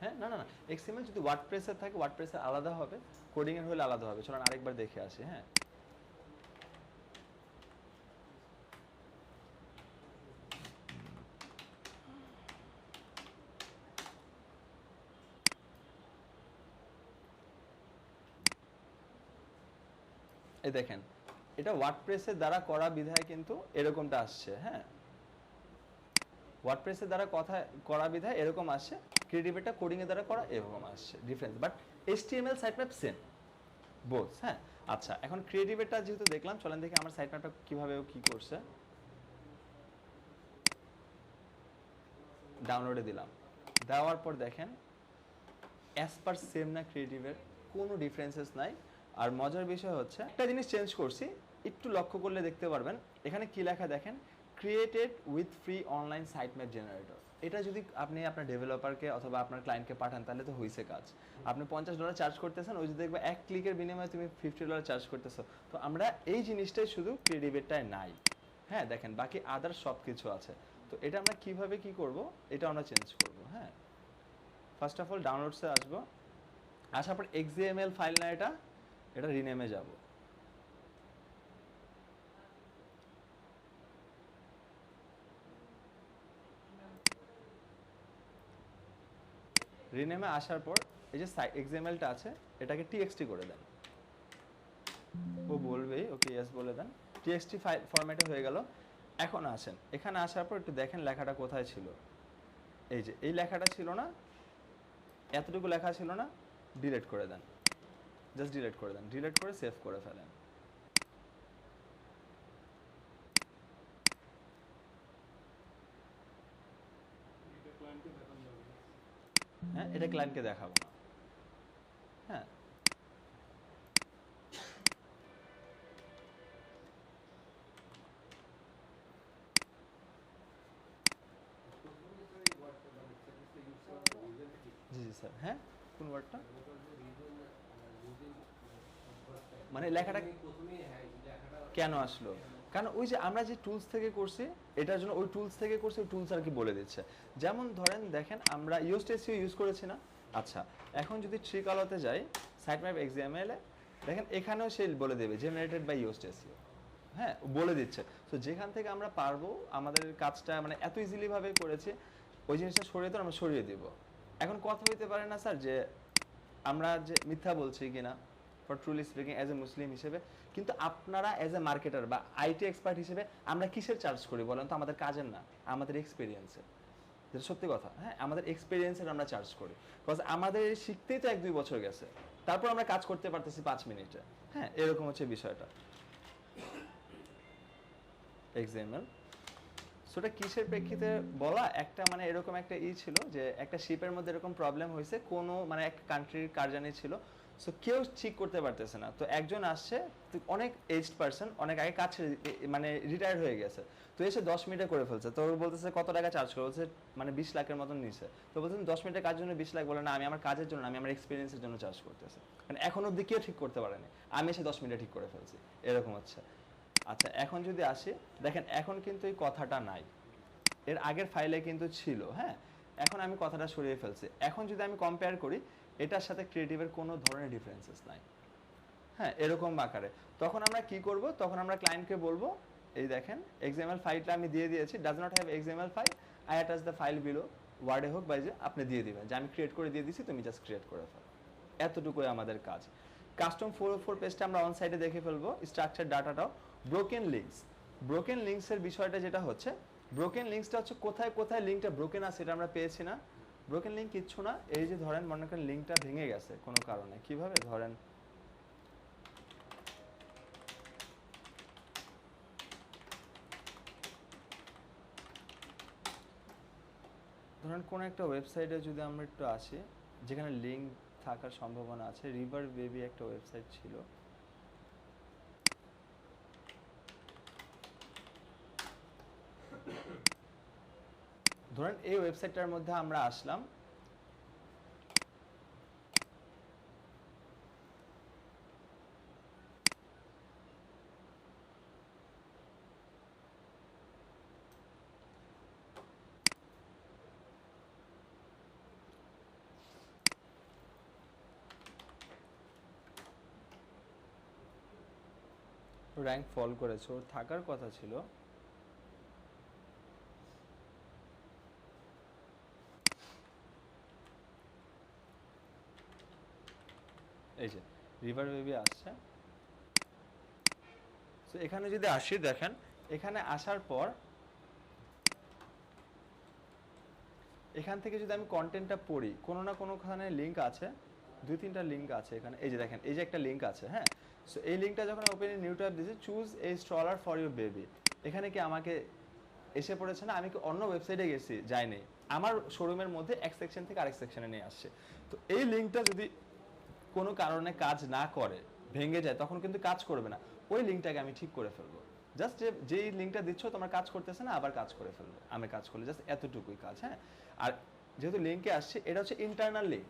হ্যাঁ না না না XML যদি ওয়ার্ডপ্রেসের থাকে ওয়ার্ডপ্রেসের আলাদা হবে, কোডিং এর হলে আলাদা হবে। চলুন আরেকবার দেখে আসি। হ্যাঁ, এই দেখেন এটা ওয়ার্ডপ্রেসের দ্বারা করা বিধায় কিন্তু এরকমটা আসছে। হ্যাঁ, ওয়ার্ডপ্রেসের দ্বারা কথা করা বিধায় এরকম আসছে, ক্রিয়েটিভেটা কোডিং এর দ্বারা করা এরকম আসছে, difference. But HTML site map same both. হ্যাঁ, আচ্ছা এখন ক্রিয়েটিভেটা যেহেতু দেখলাম, চলেন দেখি আমার সাইট ম্যাপটা কিভাবে ও কি করছে। ডাউনলোডে দিলাম, দেওয়ার পর দেখেন অ্যাজ পার সেম না, ক্রিয়েটিভের কোনো ডিফারেন্সেস নাই। আর মজার বিষয় হচ্ছে একটা জিনিস চেঞ্জ করছি, একটু লক্ষ্য করলে দেখতে পারবেন এখানে কি লেখা দেখেন, created with free online site map generator. এটা যদি আপনি আপনার ডেভেলপারকে অথবা আপনার ক্লায়েন্টকে পাঠান তাহলে তো হইছে কাজ। আপনি $50 চার্জ করতেছেন, ওই যে দেখবে এক ক্লিকের বিনিময়ে তুমি $50 চার্জ করতেছো। তো আমরা এই জিনিসটাই শুধু ক্রিয়েটিভেরটায় নাই। হ্যাঁ দেখেন বাকি আদার সব কিছু আছে। তো এটা আমরা কিভাবে কি করব, এটা আমরা চেঞ্জ করব। হ্যাঁ, ফার্স্ট অফ অল ডাউনলোডসে আসবো, আসার পর XML ফাইল না এটা রিনেমে যাব। রিনেমে আসার পর এই যে XMLটা আছে এটাকে TXT করে দেন। ও বলবেই ওকে ইয়েস বলে দেন, TXT ফাইল ফরম্যাটে হয়ে গেল। এখন আসেন এখানে আসার পর একটু দেখেন লেখাটা কোথায় ছিল। এই যে এই লেখাটা ছিল না, এতটুকু লেখা ছিল না, ডিলিট করে দেন, জাস্ট ডিলিট করে দেন, ডিলিট করে সেভ করে ফেলেন। হ্যাঁ, এটা ক্লায়েন্টকে দেখাবো না। হ্যাঁ, স্যার হ্যাঁ কোন ওয়ার্ডটা মানে লেখাটা কেন আসলো কারণ ওই যে আমরা যে টুলস থেকে করছি এটার জন্য ওই টুলস থেকে করছি ওই টুলস আর কি বলে দিচ্ছে যেমন ধরেন দেখেন আমরা ইউজ টেসিও ইউজ করেছি না আচ্ছা এখন যদি ট্রিকলতে যাই সাইটম্যাপ এক্সএমএল এ দেখেন এখানেও সে বলে দেবে জেনারেটেড বাই ইউজ টেসিও হ্যাঁ বলে দিচ্ছে তো যেখান থেকে আমরা পারবো আমাদের কাজটা মানে এত ইজিলি ভাবে করেছে ওই জিনিসটা সরিয়ে তো আমরা সরিয়ে দিব এখন কথা হইতে পারে না স্যার যে আমরা যে মিথ্যা বলছি কিনা for truly speaking as a Muslim হিসেবে কিন্তু আপনারা অ্যাজ এ মার্কেটার বা আইটি এক্সপার্ট হিসেবে আমরা কিসের চার্জ করি বলেন তো আমাদের কাজের না আমাদের এক্সপিরিয়েন্সের যেটা সত্যি কথা হ্যাঁ আমাদের এক্সপিরিয়েন্সের আমরা চার্জ করি বিকজ আমাদের শিখতেই তো 1-2 বছর গেছে তারপর আমরা কাজ করতে পারতেছি 5 মিনিটে হ্যাঁ এরকম হচ্ছে বিষয়টা এক্সাম্পল সেটা কিসের প্রেক্ষিতে বলা একটা মানে এরকম একটা ছিল যে একটা শিপের মধ্যে এরকম প্রবলেম হয়েছে কোনো মানে এক কান্ট্রির কার জানি ছিল সো কেউ ঠিক করতে পারতেছে না তো একজন আসছে অনেক এজড পারসন অনেক আগে কাজ মানে রিটায়ার হয়ে গেছে তো এসে 10 মিনিটে করে ফেলছে তো বলতেছে কত টাকা চার্জ করে বলছে মানে 20 লাখের মতন নিছে তো বলছেন 10 মিনিটের কাজের জন্য 20 লাখ বলে না আমি আমার কাজের জন্য আমি আমার এক্সপিরিয়েন্সের জন্য চার্জ করতেছি মানে এখন অবধি কেউ ঠিক করতে পারেনি আমি এসে 10 মিনিটে ঠিক করে ফেলছি এরকম হচ্ছে আচ্ছা এখন যদি আসি দেখেন এখন কিন্তু এই কথাটা নাই এর আগের ফাইলে কিন্তু ছিল হ্যাঁ এখন আমি কথাটা সরিয়ে ফেলছি এখন যদি আমি কম্পেয়ার করি এটার সাথে ক্রিয়েটিভের কোনো ধরনের ডিফারেন্সেস নাই হ্যাঁ এরকম আকারে তখন আমরা কি করব তখন আমরা ক্লায়েন্টকে বলবো এই দেখেন এক্সএমএল ফাইলটা আমি দিয়ে দিয়েছি does not have XML file I attach the file below ওয়ার্ডে হোক বা যে আপনি দিয়ে দিবেন যে আমি ক্রিয়েট করে দিয়ে দিছি তুমি জাস্ট ক্রিয়েট করে ফেলো এতটুকুই আমাদের কাজ কাস্টম 404 পেজটা আমরা অন সাইডে দেখে ফেলবো স্ট্রাকচার ডাটাটাও ব্রোকেন লিঙ্কসের বিষয়টা যেটা হচ্ছে ব্রোকেন লিঙ্কসটা হচ্ছে কোথায় কোথায় লিঙ্কটা ব্রোকেন আছে এটা আমরা পেয়েছি না ব্রোকেন লিঙ্ক কিচ্ছু না এই যে ধরেন মনে করেন লিঙ্কটা ভেঙে গেছে কোনো কারণে কিভাবে ধরেন কোন একটা ওয়েবসাইটে যদি আমরা একটু আসি যেখানে লিঙ্ক থাকার সম্ভাবনা আছে রিভার বেবি একটা ওয়েবসাইট ছিল ধরেন এই ওয়েবসাইটটার মধ্যে আমরা আসলাম র্যাঙ্ক ফল করেছে ওর থাকার কথা ছিল এই যে রিভার বেবি আসছে তো এখানে যদি আসি দেখেন এখানে আসার পর এখান থেকে যদি আমি কন্টেন্টটা পড়ি কোনো না কোনোখানে লিঙ্ক আছে 2-3টা লিঙ্ক আছে এখানে এই যে দেখেন এই যে একটা লিঙ্ক আছে হ্যাঁ সো এই লিঙ্কটা যখন ওপেন নিউ ট্যাব দিয়েছি choose a stroller for your baby এখানে কি আমাকে এসে পড়েছে না আমি কি অন্য ওয়েবসাইটে গেছি যাইনি আমার শোরুমের মধ্যে এক সেকশন থেকে আরেক সেকশনে নিয়ে আসছে তো এই লিঙ্কটা যদি কোনো কারণে কাজ না করে ভেঙে যায় তখন কিন্তু কাজ করবে না ওই লিঙ্কটাকে আমি ঠিক করে ফেলবো জাস্ট যেই লিঙ্কটা দিচ্ছ তোমার কাজ করতেছে না আবার কাজ করে ফেলবো আমি কাজ করলে জাস্ট এতটুকুই কাজ হ্যাঁ আর যেহেতু লিঙ্কে আসছে এটা হচ্ছে ইন্টারনাল লিঙ্ক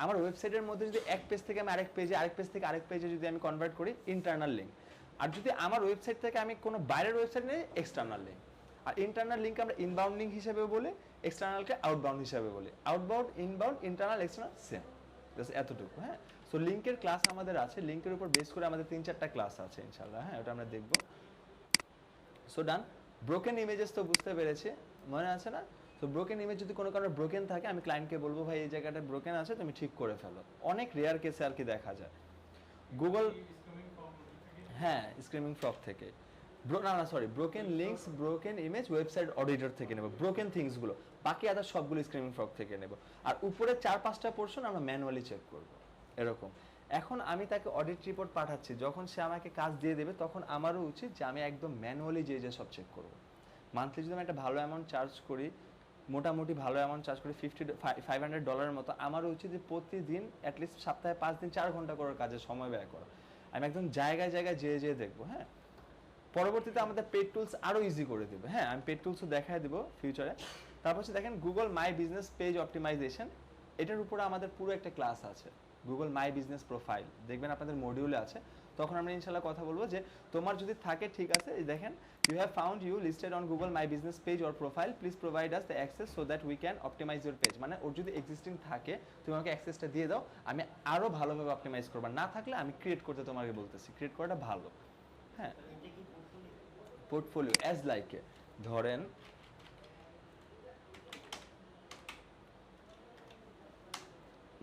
আমার ওয়েবসাইটের মধ্যে যদি এক পেজ থেকে আমি আরেক পেজ থেকে আরেক পেজে যদি আমি কনভার্ট করি ইন্টারনাল লিঙ্ক আর যদি আমার ওয়েবসাইট থেকে আমি কোনো বাইরের ওয়েবসাইট নিয়ে এক্সটার্নাল লিঙ্ক আর ইন্টারনাল লিঙ্ক আমরা ইনবাউন্ড লিঙ্ক হিসেবে বলি এক্সটার্নালকে আউটবাউন্ড হিসেবে বলি outbound inbound internal external same just এতটুকু হ্যাঁ সো লিঙ্কের ক্লাস আমাদের আছে লিঙ্কের উপর বেস করে আমাদের 3-4টা ক্লাস আছে ইনশাআল্লাহ হ্যাঁ ওটা আমরা দেখব সো ডান ব্রোকেন ইমেজেস তো বুঝতে পেরেছি মনে আছে না তো ব্রোকেন ইমেজ যদি কোনো কারণে ব্রোকেন থাকে আমি ক্লায়েন্টকে বলবো ভাই এই জায়গাটা ব্রোকেন আছে তুমি ঠিক করে ফেলো অনেক রেয়ার কেসে আর কি দেখা যায় গুগল হ্যাঁ স্ক্রিমিং ফ্রগ থেকে broken links broken image website auditor থেকে নেব ব্রোকেন থিংস গুলো বাকি আদার সবগুলো স্ক্রিমিং ফ্রগ থেকে নেব আর উপরে 4-5টা পোরশন আমরা ম্যানুয়ালি চেক করব এরকম এখন আমি তাকে অডিট রিপোর্ট পাঠাচ্ছি যখন সে আমাকে কাজ দিয়ে দেবে তখন আমারও উচিত যে আমি একদম ম্যানুয়ালি যে সব চেক করব মান্থলি যদি আমি একটা ভালো অ্যামাউন্ট চার্জ করি মোটামুটি ভালো অ্যামাউন্ট চার্জ করি $500 মতো আমারও উচিত যে প্রতিদিন অ্যাটলিস্ট সপ্তাহে 5 দিন 4 ঘন্টা করার কাজে সময় ব্যয় করা আমি একদম জায়গায় জায়গায় যেয়ে দেখবো হ্যাঁ পরবর্তীতে আমাদের পেড টুলস আরো ইজি করে দেবে হ্যাঁ আমি পেড টুলসও দেখায় দেবো ফিউচারে তারপর হচ্ছে দেখেন Google my business page optimization এটার উপরে আমাদের পুরো একটা ক্লাস আছে, গুগল মাই বিজনেস প্রোফাইল, দেখবেন আপনাদের মডিউলে আছে। তখন আমরা ইনশাল্লাহ কথা বলবো যে তোমার যদি থাকে ঠিক আছে, এই দেখেন you have found you listed on Google my business page or profile, please provide us the access so that we can optimize your page. মানে ওর যদি এক্সিস্টিং থাকে তুমি আমাকে অ্যাক্সেসটা দিয়ে দাও, আমি আরও ভালোভাবে অপটিমাইজ করবো, না থাকলে আমি ক্রিয়েট করতে তোমাকে বলতেছি, ক্রিয়েট করাটা ভালো। হ্যাঁ, পোর্টফোলিও অ্যাজ লাইক এ ধরেন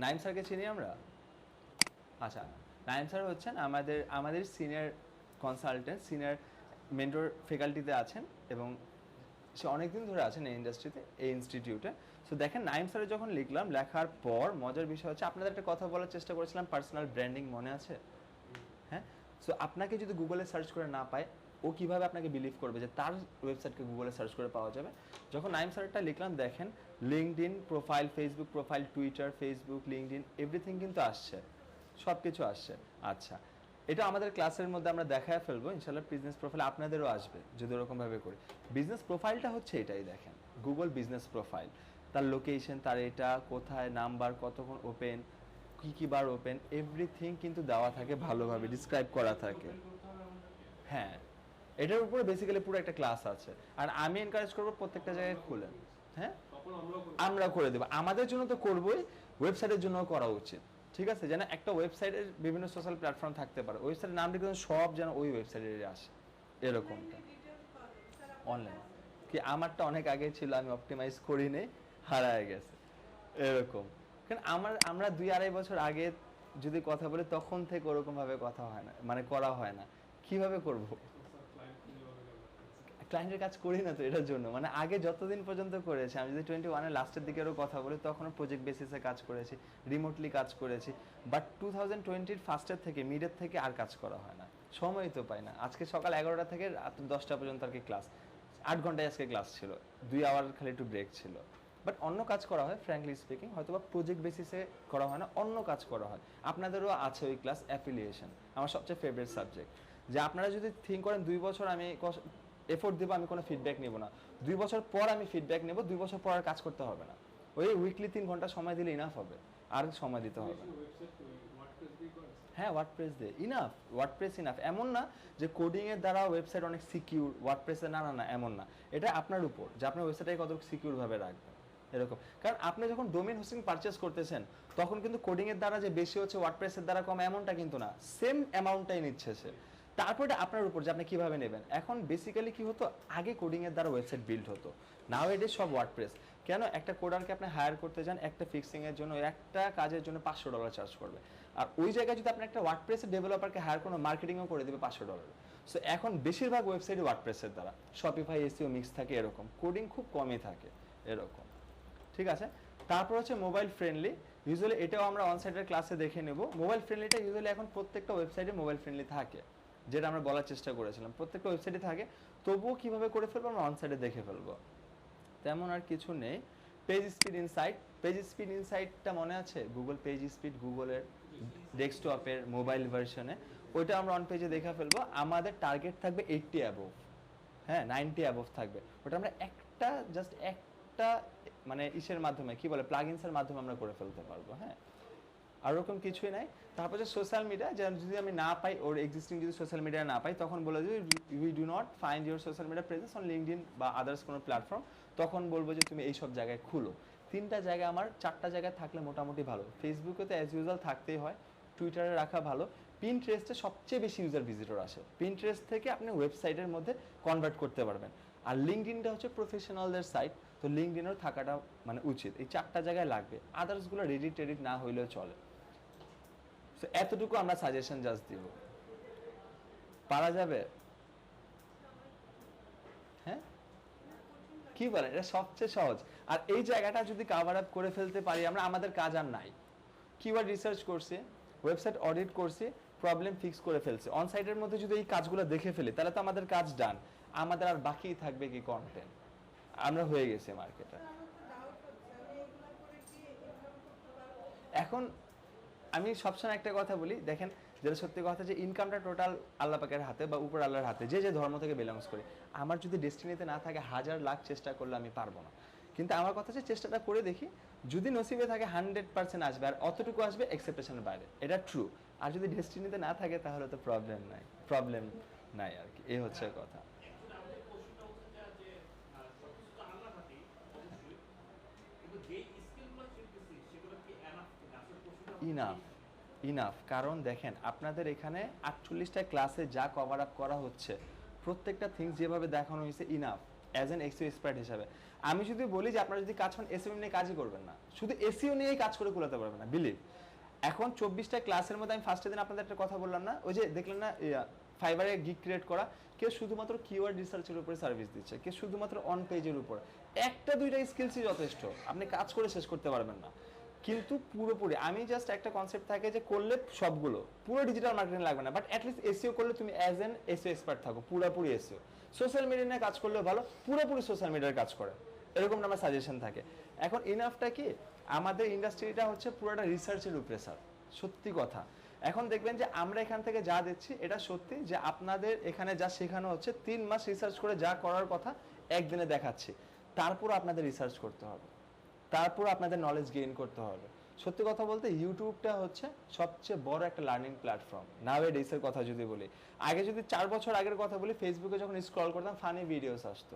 নাইম স্যারকে চিনি আমরা। আচ্ছা, নাইম স্যার হচ্ছেন আমাদের সিনিয়র কনসালটেন্ট, সিনিয়র মেন্টর ফ্যাকাল্টিতে আছেন এবং সে অনেকদিন ধরে আছেন এই ইন্ডাস্ট্রিতে, এই ইনস্টিটিউটে। সো দেখেন নাইম স্যারের যখন লিখলাম, লেখার পর মজার বিষয় হচ্ছে আপনাদের একটা কথা বলার চেষ্টা করেছিলাম, পার্সোনাল ব্র্যান্ডিং মনে আছে? হ্যাঁ, সো আপনাকে যদি গুগলে সার্চ করে না পায়, ও কিভাবে আপনাকে বিলিভ করবে যে তার ওয়েবসাইটকে গুগলে সার্চ করে পাওয়া যাবে? যখন নাইম স্যারটা লিখলাম দেখেন LinkedIn profile, Facebook profile, Twitter, Facebook, LinkedIn everything কিন্তু আসছে, সব কিছু আসছে। আচ্ছা, এটা আমাদের ক্লাসের মধ্যে আমরা দেখায় ফেলবো ইনশাল্লাহ। বিজনেস প্রোফাইল আপনাদেরও আসবে যদি ওরকমভাবে করি। বিজনেস প্রোফাইলটা হচ্ছে এটাই, দেখেন গুগল বিজনেস প্রোফাইল, তার লোকেশন, তার এটা কোথায়, নাম্বার, কতক্ষণ ওপেন, কী কী বার ওপেন, এভরিথিং কিন্তু দেওয়া থাকে, ভালোভাবে ডিসক্রাইব করা থাকে। হ্যাঁ, এটার উপরে বেসিক্যালি পুরো একটা ক্লাস আছে। আর আমি এনকারেজ করবো প্রত্যেকটা জায়গায় খুলেন। হ্যাঁ, আমরা করে দেবো, আমাদের জন্য তো করবোই, ওয়েবসাইটের জন্য করা উচিত। ঠিক আছে, যেন একটা ওয়েবসাইটের বিভিন্ন সোশ্যাল প্ল্যাটফর্ম থাকতে পারে, ওয়েবসাইটের নাম লিখে সব যেন ওই ওয়েবসাইটে আসে, এরকমটা। অনলাইন কি আমারটা অনেক আগে ছিল, আমি অপটিমাইজ করি নেই, হারায় গেছে এরকম। কারণ আমরা 2-2.5 বছর আগে যদি কথা বলি, তখন থেকে ওরকমভাবে কথা হয় না, মানে করা হয় না, কিভাবে করব? ক্লায়েন্টের কাজ করি না তো এটার জন্য, মানে আগে যতদিন পর্যন্ত করেছি, আমি যদি 21-এর লাস্টের দিকেরও কথা বলি, তখনও প্রজেক্ট বেসিসে কাজ করেছি, রিমোটলি কাজ করেছি। বাট 2020-র ফার্স্টের থেকে, মিডের থেকে আর কাজ করা হয় না, সময় তো পাই না। আজকে সকাল 11টা থেকে রাত 10টা পর্যন্ত আর কি ক্লাস, 8 ঘন্টায় আজকে ক্লাস ছিল, 2 আওয়ার খালি একটু ব্রেক ছিল। বাট অন্য কাজ করা হয়, ফ্র্যাঙ্কলি স্পিকিং, হয়তো বা প্রজেক্ট বেসিসে করা হয় না, অন্য কাজ করা হয়। আপনাদেরও আছে ওই ক্লাস, অ্যাফিলিয়েশন, আমার সবচেয়ে ফেভারিট সাবজেক্ট। যে আপনারা যদি থিঙ্ক করেন 2 বছর আমি এফোর্ট দেবো, আমি কোনো ফিডব্যাক নেব না, 2 বছর পর আমি ফিডব্যাক নেব, 2 বছর পর আর কাজ করতে হবে না, ওই উইকলি 3 ঘন্টা সময় দিলে ইনাফ হবে, আর সময় দিতে হবে না। হ্যাঁ, ওয়ার্ডপ্রেস দিয়ে ইনাফ, ওয়ার্ডপ্রেস ইনাফ। এমন না যে কোডিংয়ের দ্বারা ওয়েবসাইট অনেক সিকিউর, ওয়ার্ডপ্রেসে না না না, এমন না। এটা আপনার উপর যে আপনার ওয়েবসাইটটাকে কত সিকিউরভাবে রাখবেন, এরকম। কারণ আপনি যখন ডোমেইন হোস্টিং পারচেস করতেছেন, তখন কিন্তু কোডিংয়ের দ্বারা যে বেশি হচ্ছে, ওয়ার্ডপ্রেসের দ্বারা কম, এমনটা কিন্তু না, সেম অ্যামাউন্টটাই নিচ্ছে সে। তারপরে আপনার উপর যে আপনি কিভাবে নেবেন। এখন বেসিক্যালি কি হতো, আগে কোডিংয়ের দ্বারা ওয়েবসাইট বিল্ড হতো, নাও ইট ইজ সব ওয়ার্ডপ্রেস। কেন, একটা কোডারকে আপনি হায়ার করতে যান একটা ফিক্সিংয়ের জন্য, একটা কাজের জন্য $500 চার্জ করবে, আর ওই জায়গায় যদি আপনি একটা ওয়ার্ডপ্রেসের ডেভেলপারকে হায়ার কোনো মার্কেটিংও করে দেবে $500। সো এখন বেশিরভাগ ওয়েবসাইট ওয়ার্ডপ্রেসের দ্বারা, শপিফাই, এসইও মিক্স থাকে, এরকম কোডিং খুব কমই থাকে, এরকম। ঠিক আছে, তারপর হচ্ছে মোবাইল ফ্রেন্ডলি। ইউজুয়ালি এটাও আমরা অনসাইটের ক্লাসে দেখে নেব। মোবাইল ফ্রেন্ডলিটা ইউজুয়ালি এখন প্রত্যেকটা ওয়েবসাইটে মোবাইল ফ্রেন্ডলি থাকে, যেটা আমরা বলার চেষ্টা করেছিলাম, প্রত্যেকটা ওয়েবসাইটে থাকে। তবুও কিভাবে করে ফেলবো, আমরা অনসাইটে দেখে ফেলবো, তেমন আর কিছু নেই। Page speed insight, page speed ইনসাইটটা মনে আছে? গুগল পেজ স্পিড, গুগলের ডেস্কটপের মোবাইল ভার্সনে, ওইটা আমরা অন পেজে দেখে ফেলবো। আমাদের টার্গেট থাকবে 80 অ্যাবোভ, হ্যাঁ 90 অ্যাবোভ থাকবে। ওটা আমরা জাস্ট একটা মানে ইসের মাধ্যমে, কি বলে, প্লাগইনসের মাধ্যমে আমরা করে ফেলতে পারবো। হ্যাঁ, আর ওরকম কিছুই নাই। তারপর যে সোশ্যাল মিডিয়া, যদি আমি না পাই, ওর এক্সিস্টিং যদি সোশ্যাল মিডিয়া না পাই, তখন বলে যে we do not find your social media presence on LinkedIn বা আদার্স কোনো প্ল্যাটফর্ম, তখন বলবো যে তুমি এইসব জায়গায় খুলো। 3টা জায়গায়, আমার 4টা জায়গায় থাকলে মোটামুটি ভালো। ফেসবুকে তো অ্যাজ ইউজুয়াল থাকতেই হয়, টুইটারে রাখা ভালো। পিনট্রেস্টে সবচেয়ে বেশি ইউজার ভিজিটর আসে, পিনট্রেস্ট থেকে আপনি ওয়েবসাইটের মধ্যে কনভার্ট করতে পারবেন। আর লিঙ্কডইনটা হচ্ছে প্রফেশনালদের সাইট, তো লিঙ্কডইনেরও থাকাটা মানে উচিত। এই 4টা জায়গায় লাগবে, আদার্সগুলো রেডিট না হইলেও চলে। সো এতটুকু আমরা সাজেশন জাস্ট দিব, পারা যাবে? হ্যাঁ, কি বলেন, এটা সবচেয়ে সহজ। আর এই জায়গাটা যদি কভার আপ করে ফেলতে পারি আমরা, আমাদের কাজ আর নাই। কিওয়ার্ড রিসার্চ করছি, ওয়েবসাইট অডিট করছি, প্রবলেম ফিক্স করে ফেলছি, অন সাইটের মধ্যে যদি এই কাজগুলো দেখে ফেলি, তাহলে তো আমাদের কাজ ডান। আমাদের আর বাকি থাকবে কি কন্টেন্ট, আমরা হয়ে গেছি মার্কেটার। এখন আমি সবসময় একটা কথা বলি, দেখেন যেটা সত্যি কথা, যে ইনকামটা টোটাল আল্লাহ পাকের হাতে বা উপর আল্লাহর হাতে, যে যে ধর্ম থেকে বিলংস করে। আমার যদি ডেস্টিনিতে না থাকে, 1000 লাখ চেষ্টা করলে আমি পারবো না। কিন্তু আমার কথা হচ্ছে চেষ্টাটা করে দেখি, যদি নসিবে থাকে 100% আসবে, আর অতটুকু আসবে এক্সপেকটেশনের বাইরে, এটা ট্রু। আর যদি ডেস্টিনিতে না থাকে তাহলে তো প্রবলেম নাই আর কি, এই হচ্ছে কথা। ইনাফ ইনাফ, কারণ দেখেন আপনাদের এখানে 48টা ক্লাসে যা কভার আপ করা হচ্ছে, প্রত্যেকটা থিংস যেভাবে দেখানো হয়েছে enough as an Axio expert হিসাবে। আমি যদি বলি যে আপনারা যদি কাজ করেন এসইও নিয়ে কাজই করবেন না, শুধু এসইও নিয়েই কাজ করে কুলাতে পারবেন না, বিলিভ। এখন 24টা ক্লাসের মধ্যে আমি ফার্স্টের দিন আপনাদের একটা কথা বললাম না, ওই যে দেখলেন না ফাইবারে গিগ ক্রিয়েট করা, কেউ শুধুমাত্র কিওয়ার্ড রিসার্চের উপরে সার্ভিস দিচ্ছে, কেউ শুধুমাত্র অন পেজের উপর। একটা দুইটা স্কিলসই যথেষ্ট, আপনি কাজ করে শেষ করতে পারবেন না। কিন্তু পুরোপুরি আমি জাস্ট একটা কনসেপ্ট থাকে যে করলে সবগুলো পুরো ডিজিটাল মার্কেটিং লাগবে না, বাট অ্যাটলিস্ট এসইও করলে তুমি অ্যাজ এন এসইও এক্সপার্ট থাকো, পুরোপুরি এসইও। সোশ্যাল মিডিয়া নিয়ে কাজ করলেও ভালো, পুরোপুরি সোশ্যাল মিডিয়ার কাজ করে, এরকম আমার সাজেশন থাকে। এখন ইনাফটা কি, আমাদের ইন্ডাস্ট্রিটা হচ্ছে পুরোটা রিসার্চের উপরে স্যার, সত্যি কথা। এখন দেখবেন যে আমরা এখান থেকে যা দিচ্ছি এটা সত্যি, যে আপনাদের এখানে যা শেখানো হচ্ছে 3 মাস রিসার্চ করে যা করার কথা একদিনে দেখাচ্ছি, তারপর আপনাদের রিসার্চ করতে হবে, তারপর আপনাদের নলেজ গেইন করতে হবে। সত্যি কথা বলতে ইউটিউবটা হচ্ছে সবচেয়ে বড় একটা লার্নিং প্ল্যাটফর্ম নাওএডেজের কথা যদি বলি। আগে যদি 4 বছর আগের কথা বলি, ফেসবুকে যখন স্ক্রল করতাম ফানি ভিডিওস আসতো,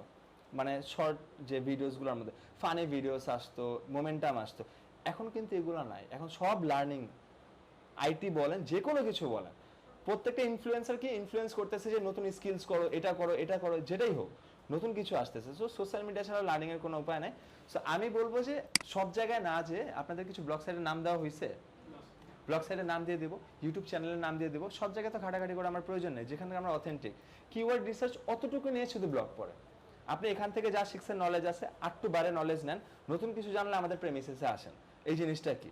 মানে শর্ট যে ভিডিওসগুলোর মধ্যে ফানি ভিডিওস আসতো, মোমেন্টাম আসতো। এখন কিন্তু এগুলো নাই, এখন সব লার্নিং, আইটি বলেন যে কোনো কিছু বলেন, প্রত্যেকটা ইনফ্লুয়েন্সারকে ইনফ্লুয়েন্স করতেছে যে নতুন স্কিলস করো, এটা করো, এটা করো, যেটাই হোক নতুন কিছু আসতেছে। সো সোশ্যাল মিডিয়া ছাড়া লার্নিং এর কোনো উপায় নাই। সো আমি বলবো যে সব জায়গায় না, যে আপনাদের কিছু ব্লগ সাইটের নাম দেওয়া হয়েছে, ব্লগ সাইটের নাম দিয়ে দেবো, ইউটিউব চ্যানেলের নাম দিয়ে দেবো, সব জায়গায় তো ঘাটাঘাটি করে আমার প্রয়োজন নেই, যেখানে আমরা অথেন্টিক কিওয়ার্ড রিসার্চ অতটুকু নিয়ে শুধু ব্লগ পড়ে, আপনি এখান থেকে যা শিখছেন নলেজ আছে, আটটু বারে নলেজ নেন, নতুন কিছু জানলে আমাদের প্রেমিসেসে আসেন, এই জিনিসটা কি।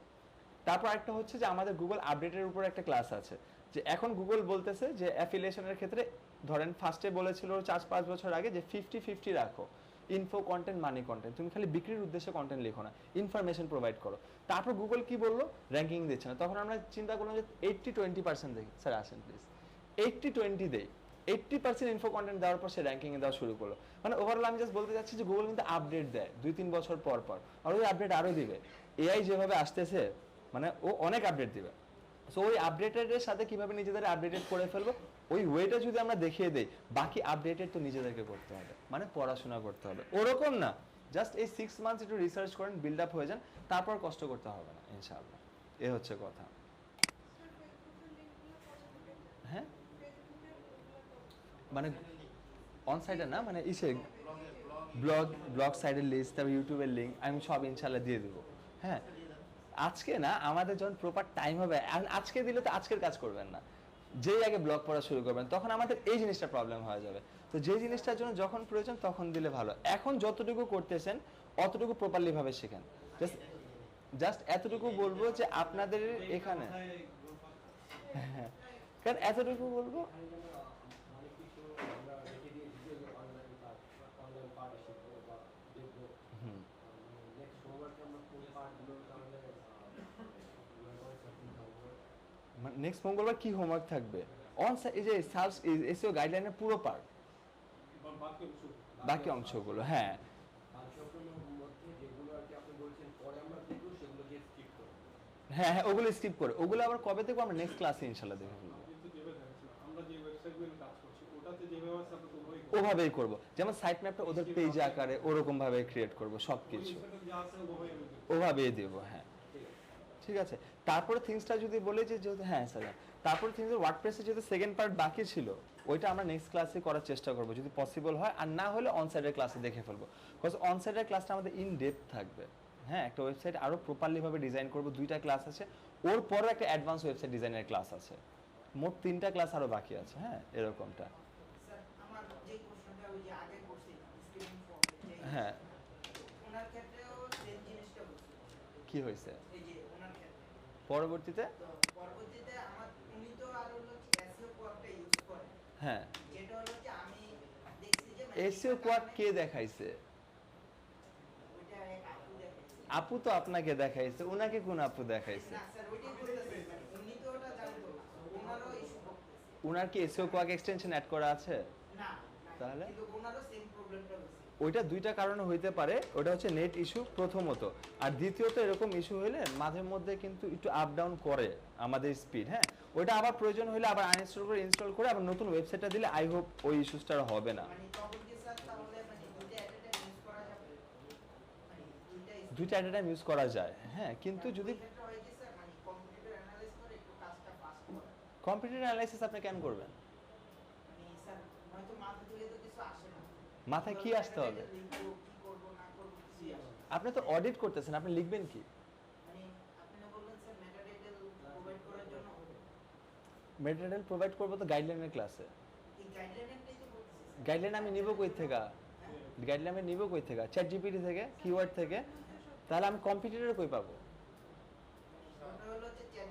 তারপর একটা হচ্ছে যে আমাদের গুগল আপডেটের উপর একটা ক্লাস আছে, যে এখন গুগল বলতেছে যে অ্যাফিলিয়েশনের ক্ষেত্রে ধরেন ফার্স্টে বলেছিল 4-5 বছর আগে যে 50-50 রাখো, ইনফো কন্টেন্ট মানি কন্টেন্ট, তুমি খালি বিক্রির উদ্দেশ্যে কন্টেন্ট লিখো না, ইনফরমেশন প্রোভাইড করো। তারপর গুগল কি বললো, র্যাঙ্কিং দিচ্ছে না, তখন আমরা চিন্তা করলাম যে 80-20% দেখি, স্যার আসেন প্লিজ 80-20 দেই, 80% ইনফো কন্টেন্ট দেওয়ার পর সে র্যাঙ্কিং এ দেওয়া শুরু করলো। মানে ওভারঅল আমি জাস্ট বলতে চাচ্ছি যে গুগল কিন্তু আপডেট দেয় 2-3 বছর পর পর, আর ওই আপডেট আরো দিবে, এআই যেভাবে আসতেছে মানে ও অনেক আপডেট দিবে। সো ওই আপডেটেডের সাথে কিভাবে নিজেদের আপডেটেড করে ফেলবো, ওই ওয়েটা যদি আমরা দেখিয়ে দেই, বাকি আপডেটেড তো নিজেদেরকে করতে হবে, মানে পড়াশোনা করতে হবে, ওরকম না জাস্ট এই 6 মান্থস একটু রিসার্চ করেন, বিল্ড আপ হয়ে যান, তারপর কষ্ট করতে হবে না ইনশাআল্লাহ, এ হচ্ছে কথা। হ্যাঁ মানে অন সাইডে না, মানে ইসে ব্লগ সাইডের লিস্ট, তারপর ইউটিউবের লিঙ্ক আমি সব ইনশাআল্লাহ দিয়ে দেবো। হ্যাঁ আজকে না, আমাদের যখন প্রপার টাইম হবে, আজকে দিলে তো আজকের কাজ করবেন না, যেই আগে ব্লগ পড়া শুরু করবেন তখন আমাদের এই জিনিসটা প্রবলেম হয়ে যাবে। তো যে জিনিসটার জন্য যখন প্রয়োজন তখন দিলে ভালো। এখন যতটুকু করতেছেন অতটুকু প্রপারলি ভাবে শেখেন। জাস্ট এতটুকু বলবো যে আপনাদের এখানে হ্যাঁ, কারণ এতটুকু বলবো নেক্সট মঙ্গলবার কি হোমওয়ার্ক থাকবে, অন এই যে সার্চ এসইও গাইডলাইনের পুরো পার্ট, বাকি অংশগুলো। হ্যাঁ হ্যাঁ হ্যাঁ ওগুলো স্কিপ করে, ওগুলো আবার কবে দেখবো আমরা, নেক্সট ক্লাসে ইনশাআল্লাহ দেখে ফেলবো, ওভাবেই করব, যেমন সাইট ম্যাপটা ওদের পেজ আকারে ওরকম ভাবে ক্রিয়েট করব, সবকিছু ওভাবেই দেব। হ্যাঁ ঠিক আছে। তারপরে থিংসটা যদি বলে যে যেহেতু হ্যাঁ স্যার, তারপরে থিংস ওয়ার্ডপ্রেসে যেহেতু সেকেন্ড পার্ট বাকি ছিল, ওইটা আমরা নেক্সট ক্লাসে করার চেষ্টা করব যদি পসিবল হয়, আর না হলে অনসাইডের ক্লাসে দেখে ফেলবো, বিকজ অনসাইডের ক্লাসটা আমাদের ইন ডেপথ থাকবে। হ্যাঁ একটা ওয়েবসাইট আরো প্রপারলি ভাবে ডিজাইন করব, 2টা ক্লাস আছে, ওর পরে একটা অ্যাডভান্স ওয়েবসাইট ডিজাইনের ক্লাস আছে, মোট 3টা ক্লাস আরো বাকি আছে। হ্যাঁ এরকমটা। স্যার আমার যে কোশ্চেনটা ওই যে আগে করছিলাম স্ক্রিনিং ফর্ম, হ্যাঁ ওনার ক্ষেত্রেও সেম জিনিসটা বলছি, কি হয়েছে এই যে ওনার ক্ষেত্রে পরবর্তীতে, তো পরবর্তীতে আমার উনি তো আর হলো এসইও কোডটা ইউজ করে, হ্যাঁ যেটা হলো যে আমি দেখছি যে এসইও কোড কে দেখাইছে, ওইটা এক আপু দেখাইছে। আপু তো আপনাকে দেখাইছে, ওনাকে কোন আপু দেখাইছে, না স্যার ওইটাই বলতেছি, মানে উনি তো ওটা জানতো না, ওনারও ইস্যু করতেছে। ওনার কি এসইও কোড এক্সটেনশন অ্যাড করা আছে? না তাহলে? কিন্তু ওনারও সেম প্রবলেমটা হচ্ছে। ওইটা দুইটা কারণে হইতে পারে। ওটা হচ্ছে নেট ইস্যু প্রথমত, আর দ্বিতীয়ত এরকম ইস্যু হলে মাঝে মধ্যে কিন্তু একটু আপ ডাউন করে আমাদের স্পিড। হ্যাঁ, ওইটা আবার প্রয়োজন হলে আবার আনইনস্টল করে ইনস্টল করে আবার নতুন ওয়েবসাইটটা দিলে আই হোপ ওই ইস্যুসটা আর হবে না। মানে তখন কি স্যার তাহলে মানে দুইটা এট এ টাইম ইউজ করা যাবে? মানে দুইটা এট এ টাইম ইউজ করা যায়, হ্যাঁ, কিন্তু যদি ওই ক্ষেত্রে হয় কি স্যার মানে কম্পিউটার অ্যানালাইজ করে একটু কাজটা ফাস্ট করে। কম্পিউটার অ্যানালাইসিস আপনি কেন করবেন? মানে স্যার হয়তো মাথা থেকে তো কিছু আসে না। মাথায় কি আসতে হবে? লিখবো, কি করব না করব কিছুই আসে না। আপনি তো অডিট করতেছেন, আপনি লিখবেন কি? মানে আপনি না বললেন স্যার মেটাডেটা প্রোভাইড করার জন্য মেটেরিয়াল প্রোভাইড করবো তো গাইডলাইনের ক্লাসে। এই গাইডলাইনটাই তো বলতেছি স্যার। গাইডলাইন আমি নিব কই থেকে? গাইডলাইন আমি নিব কই থেকে? চ্যাট জিপিটি থেকে, কিওয়ার্ড থেকে? তাহলে আমি কম্পিটিটর কই পাবো? ওটা হলো যে চ্যাট